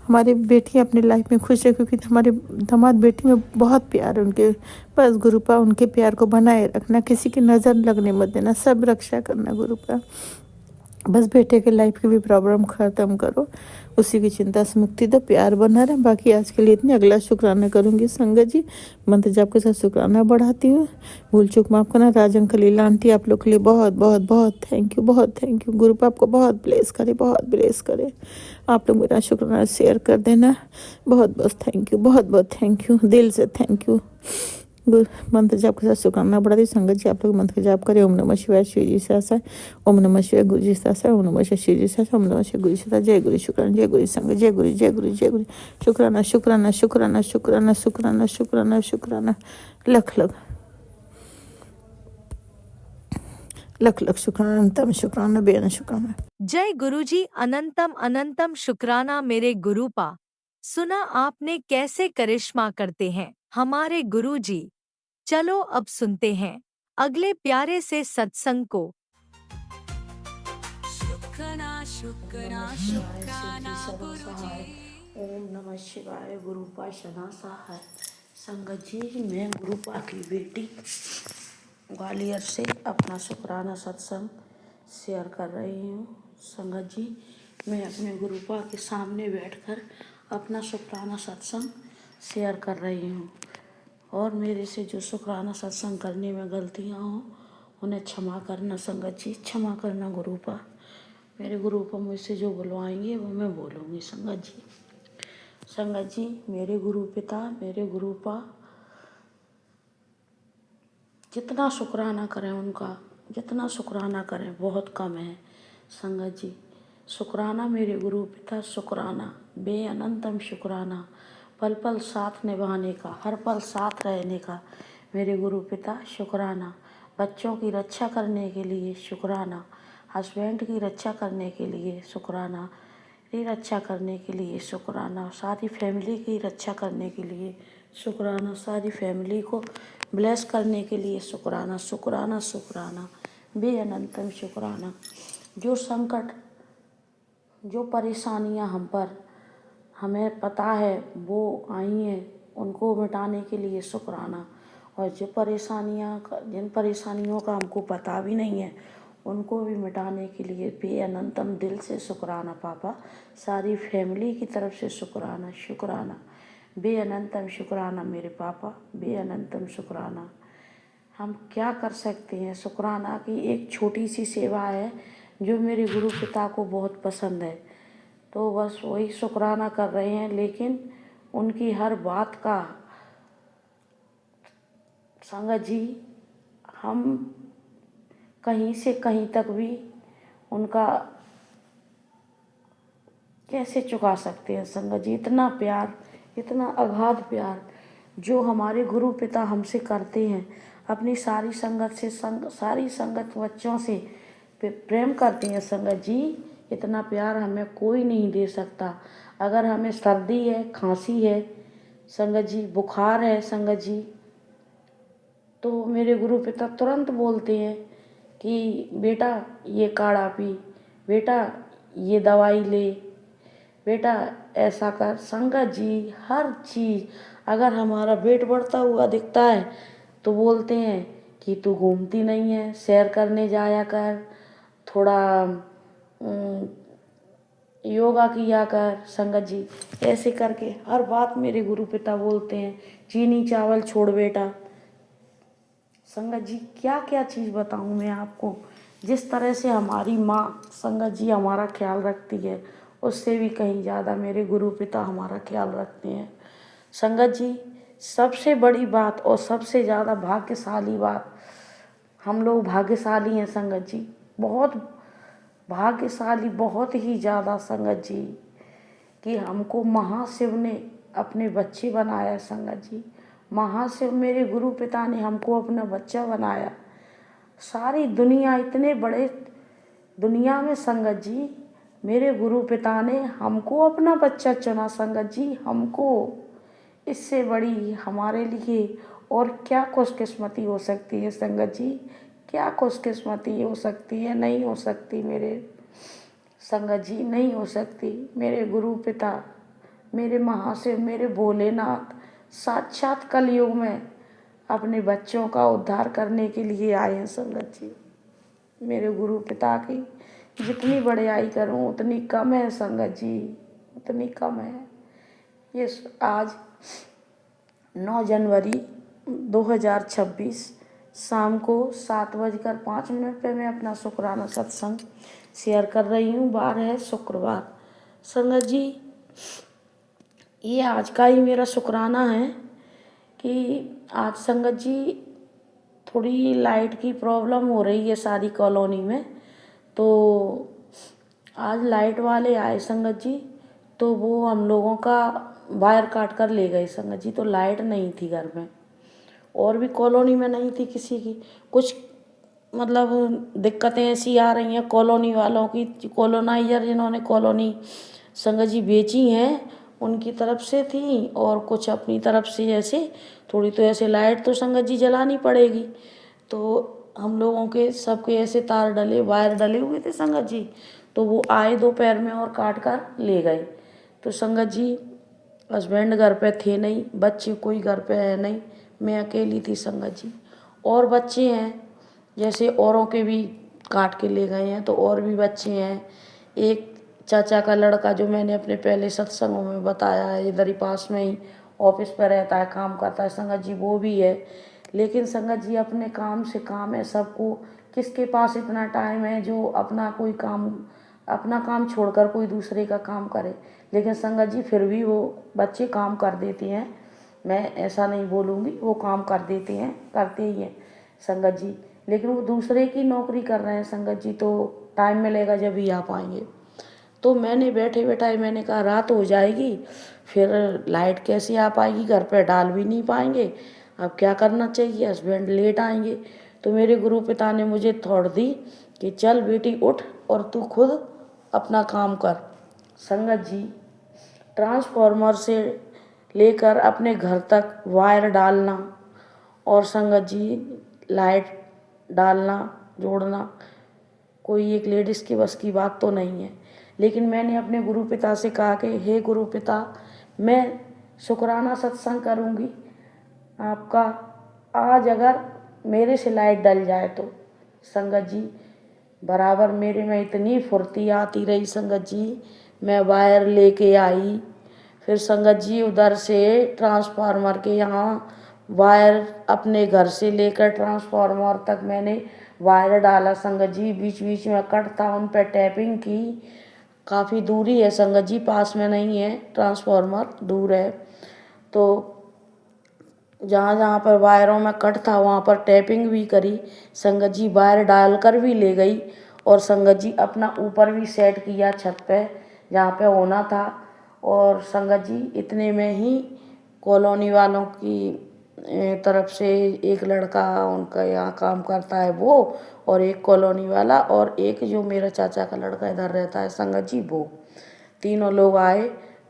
S6: हमारी बेटी अपनी लाइफ में खुश है, क्योंकि हमारे दामाद बेटी में बहुत प्यार है उनके। बस गुरुपा उनके प्यार को बनाए रखना, किसी की नज़र लगने मत देना, सब रक्षा करना गुरुपा। बस बेटे के लाइफ की भी प्रॉब्लम ख़त्म करो, उसी की चिंता से मुक्ति दो, प्यार बना रहे। बाकी आज के लिए इतने, अगला शुक्राना करूँगी संगत जी। मंत्र जाप के साथ शुक्राना बढ़ाती हूँ, भूल चूक माफ़ करना। राज अंकल, लीला आंटी, आप लोग के लिए बहुत बहुत बहुत थैंक यू, बहुत थैंक यू। गुरुपा आपको बहुत ब्लेस करे, बहुत ब्लेस करे। आप लोग मेरा शुक्राना शेयर कर देना। बहुत बहुत थैंक यू, बहुत बहुत थैंक यू, दिल से थैंक यू। मंत्र जाप के साथ शुक्राना बढ़ाती संगत जी। आप लोग मंत्र जाप करें, ओम नमः शिवाय, श्री जी सासा, ओम नमः शिवाय, गुरु जी सासा, ओम नमः शिवाय, श्री जी सासा, ओम नमः शिवाय, गुरु जी सासा। जय गुरु, शुक्राना, जय गुरु संगत, जय गुरु, जय गुरु, जय गुरु। शुक्राना शुक्राना शुक्राना शुक्राना शुक्राना शुक्राना शुक्राना, लख लख लख लख शुक्राना, अनंतम शुक्राना, बेअंत शुक्राना।
S1: जय गुरुजी, अनंतम अनंतम शुक्राना मेरे गुरुपा। सुना आपने कैसे करिश्मा करते हैं हमारे गुरुजी। चलो अब सुनते हैं अगले प्यारे से सत्संग को।
S3: शुक्राना शुक्राना शुक्राना गुरुजी।
S4: ओम नमः शिवाय। गुरुपा शना सहाय। संगत जी, मैं गुरुपा की बेटी ग्वालियर से अपना शुक्राना सत्संग शेयर कर रही हूँ। संगत जी, मैं अपने गुरुपा के सामने बैठकर अपना शुक्राना सत्संग शेयर कर रही हूँ, और मेरे से जो शुक्राना सत्संग करने में गलतियाँ हों उन्हें क्षमा करना संगत जी, क्षमा करना गुरुपा। मेरे गुरुपा मुझसे जो बुलवाएंगे वो मैं बोलूँगी संगत जी। संगत जी, मेरे गुरु पिता, मेरे गुरुपा, जितना शुक्राना करें उनका, जितना शुक्राना करें बहुत कम है संगत जी। शुक्राना मेरे गुरु पिता, शुक्राना बेअनंतम शुक्राना, पल पल साथ निभाने का, हर पल साथ रहने का मेरे गुरु पिता शुक्राना। बच्चों की रक्षा करने के लिए शुक्राना, हस्बैंड की रक्षा करने के लिए शुक्राना, मेरी रक्षा करने के लिए शुक्राना, सारी फैमिली की रक्षा करने के लिए शुक्राना, सारी फैमिली को ब्लेस करने के लिए शुक्राना, शुक्राना शुक्राना बेअनंतम शुक्राना। जो संकट, जो परेशानियां हम पर हमें पता है वो आई हैं, उनको मिटाने के लिए शुक्राना। और जिन परेशानियों का हमको पता भी नहीं है उनको भी मिटाने के लिए बेअनंतम दिल से शुक्राना पापा। सारी फैमिली की तरफ से शुक्राना शुक्राना, बेअनंतम शुक्राना मेरे पापा, बेअनंतम शुक्राना। हम क्या कर सकते हैं, शुक्राना की एक छोटी सी सेवा है जो मेरे गुरु पिता को बहुत पसंद है, तो बस वही शुक्राना कर रहे हैं। लेकिन उनकी हर बात का संगत जी हम कहीं से कहीं तक भी उनका कैसे चुका सकते हैं संगत जी। इतना प्यार, इतना अगाध प्यार जो हमारे गुरु पिता हमसे करते हैं, अपनी सारी संगत से सारी संगत बच्चों से प्रेम करते हैं संगत जी। इतना प्यार हमें कोई नहीं दे सकता। अगर हमें सर्दी है, खांसी है संगत जी, बुखार है संगत जी, तो मेरे गुरु पिता तुरंत बोलते हैं कि बेटा ये काढ़ा पी, बेटा ये दवाई ले, बेटा ऐसा कर। संगत जी हर चीज़, अगर हमारा वेट बढ़ता हुआ दिखता है तो बोलते हैं कि तू घूमती नहीं है, सैर करने जाया कर, थोड़ा योगा किया कर संगत जी। ऐसे करके हर बात मेरे गुरु पिता बोलते हैं। चीनी चावल छोड़ बेटा। संगत जी क्या क्या चीज़ बताऊँ मैं आपको। जिस तरह से हमारी माँ संगत जी हमारा ख्याल रखती है, उससे भी कहीं ज़्यादा मेरे गुरु पिता हमारा ख्याल रखते हैं संगत जी। सबसे बड़ी बात और सबसे ज़्यादा भाग्यशाली बात, हम लोग भाग्यशाली हैं संगत जी, बहुत भाग्यशाली, बहुत ही ज़्यादा संगत जी, कि हमको महाशिव ने अपने बच्चे बनाया संगत जी। महाशिव मेरे गुरु पिता ने हमको अपना बच्चा बनाया। सारी दुनिया, इतने बड़े दुनिया में संगत जी मेरे गुरु पिता ने हमको अपना बच्चा चुना संगत जी। हमको इससे बड़ी हमारे लिए और क्या खुशकिस्मती हो सकती है संगत जी, क्या खुशकिस्मती हो सकती है। नहीं हो सकती मेरे संगत जी, नहीं हो सकती। मेरे गुरु पिता, मेरे महाशिव, मेरे भोलेनाथ साक्षात कलयुग में अपने बच्चों का उद्धार करने के लिए आए हैं संगत जी। मेरे गुरु पिता की जितनी बड़ाई करूं उतनी कम है संगत जी, उतनी कम है। ये आज 9 जनवरी 2026 शाम को 7:05 पे मैं अपना शुक्राना सत्संग शेयर कर रही हूँ। बार है शुक्रवार संगत जी। ये आज का ही मेरा शुक्राना है कि आज संगत जी थोड़ी लाइट की प्रॉब्लम हो रही है सारी कॉलोनी में, तो आज लाइट वाले आए संगत जी, तो वो हम लोगों का वायर काट कर ले गए संगत जी। तो लाइट नहीं थी घर में, और भी कॉलोनी में नहीं थी किसी की। कुछ मतलब दिक्कतें ऐसी आ रही हैं कॉलोनी वालों की, कॉलोनाइजर जिन्होंने कॉलोनी संगत जी बेची हैं उनकी तरफ से थी, और कुछ अपनी तरफ से ऐसे थोड़ी, तो ऐसे लाइट तो संगत जी जलानी पड़ेगी। तो हम लोगों के सबके ऐसे तार डले, वायर डले हुए थे संगत जी, तो वो आए दोपहर में और काट कर ले गए। तो संगत जी हस्बैंड घर पे थे नहीं, बच्चे कोई घर पे है नहीं, मैं अकेली थी संगत जी। और बच्चे हैं जैसे औरों के भी काट के ले गए हैं, तो और भी बच्चे हैं। एक चाचा का लड़का जो मैंने अपने पहले सत्संगों में बताया है, इधर ही पास में ही ऑफिस पर रहता है, काम करता है संगत जी, वो भी है। लेकिन संगत जी अपने काम से काम है सबको, किसके पास इतना टाइम है जो अपना कोई काम, अपना काम छोड़कर कोई दूसरे का काम करे। लेकिन संगत जी फिर भी वो बच्चे काम कर देते हैं, मैं ऐसा नहीं बोलूँगी, वो काम कर देते हैं, करते ही हैं संगत जी। लेकिन वो दूसरे की नौकरी कर रहे हैं संगत जी, तो टाइम मिलेगा जब ही आ पाएंगे। तो मैंने बैठे बैठाए मैंने कहा रात हो जाएगी, फिर लाइट कैसे आ पाएगी, घर पे डाल भी नहीं पाएंगे, अब क्या करना चाहिए, हस्बैंड लेट आएंगे। तो मेरे गुरु पिता ने मुझे थोड़ दी कि चल बेटी उठ और तू खुद अपना काम कर। संगत जी ट्रांसफार्मर से लेकर अपने घर तक वायर डालना, और संगत जी लाइट डालना, जोड़ना, कोई एक लेडीज़ की बस की बात तो नहीं है। लेकिन मैंने अपने गुरु पिता से कहा कि हे गुरु पिता, मैं शुक्राना सत्संग करूँगी आपका, आज अगर मेरे से लाइट डल जाए तो संगत जी
S7: बराबर मेरे में इतनी फुर्ती आती रही संगत जी, मैं वायर लेके आई। फिर संगत जी उधर से ट्रांसफार्मर के यहाँ वायर अपने घर से लेकर ट्रांसफार्मर तक मैंने वायर डाला संगत जी। बीच बीच में कट था, उन पर टैपिंग की। काफ़ी दूरी है संगत जी, पास में नहीं है, ट्रांसफार्मर दूर है। तो जहाँ जहाँ पर वायरों में कट था वहाँ पर टैपिंग भी करी संगत जी, वायर डाल कर भी ले गई। और संगत जी अपना ऊपर भी सेट किया छत पे जहाँ पे होना था। और संगत जी इतने में ही कॉलोनी वालों की तरफ से एक लड़का उनका यहाँ काम करता है वो, और एक कॉलोनी वाला, और एक जो मेरा चाचा का लड़का इधर रहता है संगत जी, वो तीनों लोग आए।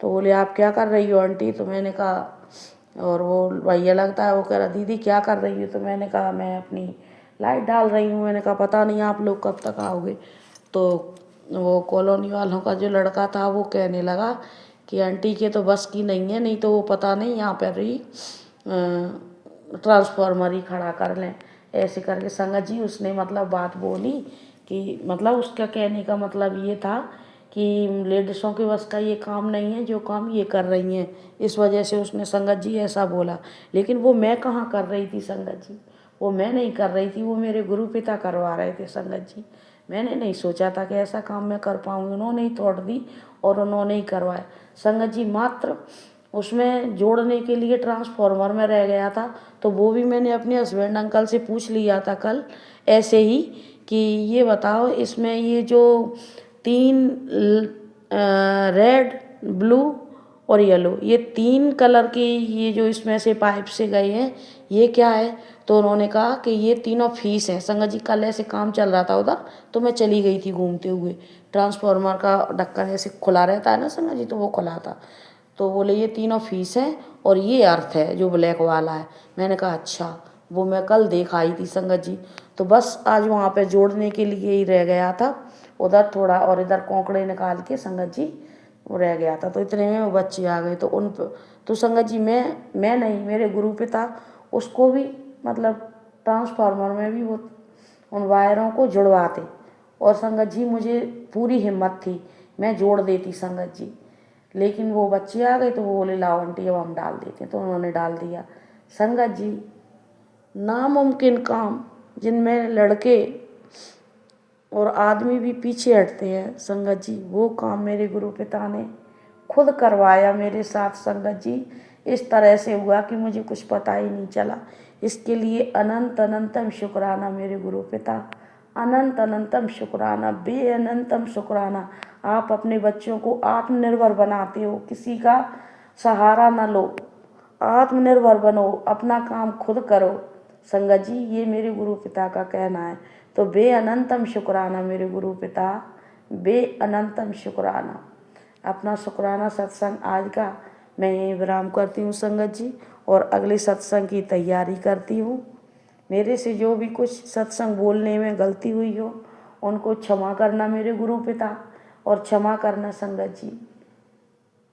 S7: तो बोले आप क्या कर रही हो आंटी? तो मैंने कहा, और वो भैया लगता है, वो कह रहा दीदी क्या कर रही हो? तो मैंने कहा मैं अपनी लाइट डाल रही हूँ। मैंने कहा पता नहीं आप लोग कब तक आओगे। तो वो कॉलोनी वालों का जो लड़का था वो कहने लगा कि आंटी के तो बस की नहीं है, नहीं तो वो पता नहीं यहाँ पर ही ट्रांसफार्मर ही खड़ा कर लें। ऐसे करके संगत जी उसने मतलब बात बोली कि मतलब उसका कहने का मतलब ये था कि लेडीज़ों के बस का ये काम नहीं है जो काम ये कर रही हैं। इस वजह से उसने संगत जी ऐसा बोला। लेकिन वो मैं कहाँ कर रही थी संगत जी, वो मैं नहीं कर रही थी, वो मेरे गुरु पिता करवा रहे थे संगत जी। मैंने नहीं सोचा था कि ऐसा काम मैं कर पाऊँगी। उन्होंने ही थॉट दी और उन्होंने ही करवाया संगत जी। मात्र उसमें जोड़ने के लिए ट्रांसफार्मर में रह गया था, तो वो भी मैंने अपने हस्बैंड अंकल से पूछ लिया था कल ऐसे ही कि ये बताओ इसमें ये जो 3 रेड, ब्लू और येलो, ये 3 कलर के ये जो इसमें से पाइप से गए हैं ये क्या है? तो उन्होंने कहा कि ये तीनों फीस हैं संगत जी। कल ऐसे काम चल रहा था उधर, तो मैं चली गई थी घूमते हुए। ट्रांसफार्मर का ढक्कन ऐसे खुला रहता है ना संगत जी, तो वो खुला था। तो बोले ये तीनों फीस हैं और ये अर्थ है जो ब्लैक वाला है। मैंने कहा अच्छा, वो मैं कल देख आई थी संगत जी। तो बस आज वहाँ पे जोड़ने के लिए ही रह गया था, उधर थोड़ा और इधर कोंकड़े निकाल के संगत जी वो रह गया था। तो इतने में वो बच्चे आ गए। तो उन तो संगत जी मैं नहीं, मेरे गुरु पिता उसको भी मतलब ट्रांसफार्मर में भी वो उन वायरों को जुड़वाते। और संगत जी मुझे पूरी हिम्मत थी, मैं जोड़ देती संगत जी। लेकिन वो बच्चे आ गए तो वो बोले लाओ आंटी अब हम डाल देते हैं। तो उन्होंने डाल दिया संगत जी। नामुमकिन काम जिनमें लड़के और आदमी भी पीछे हटते हैं संगत जी, वो काम मेरे गुरु पिता ने खुद करवाया मेरे साथ संगत जी। इस तरह से हुआ कि मुझे कुछ पता ही नहीं चला। इसके लिए अनंत अनंतम शुक्राना मेरे गुरु पिता, अनंत अनंतम शुक्राना, बेअनंतम शुक्राना। आप अपने बच्चों को आत्मनिर्भर बनाते हो, किसी का सहारा न लो, आत्मनिर्भर बनो, अपना काम खुद करो संगत जी। ये मेरे गुरु पिता का कहना है। तो बेअनंतम शुक्राना मेरे गुरु पिता, बेअनंतम शुक्राना। अपना शुक्राना सत्संग आज का मैं यहीं विराम करती हूँ संगत जी, और अगले सत्संग की तैयारी करती हूँ। मेरे से जो भी कुछ सत्संग बोलने में गलती हुई हो उनको क्षमा करना मेरे गुरु पिता, और क्षमा करना संगत जी।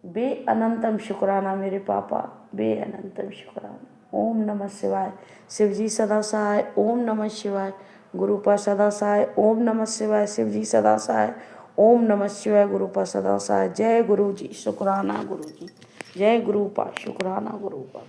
S7: बेअनंतम शुक्राना मेरे पापा, बेअनंतम शुक्राना। ओम नमः शिवाय। शिव जी सदा सहाय, ओम नमः शिवाय। गुरुपा सदा सहाय, ओम नमः शिवाय। शिव जी सदा सहाय, ओम नमः शिवाय। गुरुपा सदा सहाय। जय गुरु जी, शुक्राना गुरु जी। जय गुरुपा, शुक्राना गुरुपा।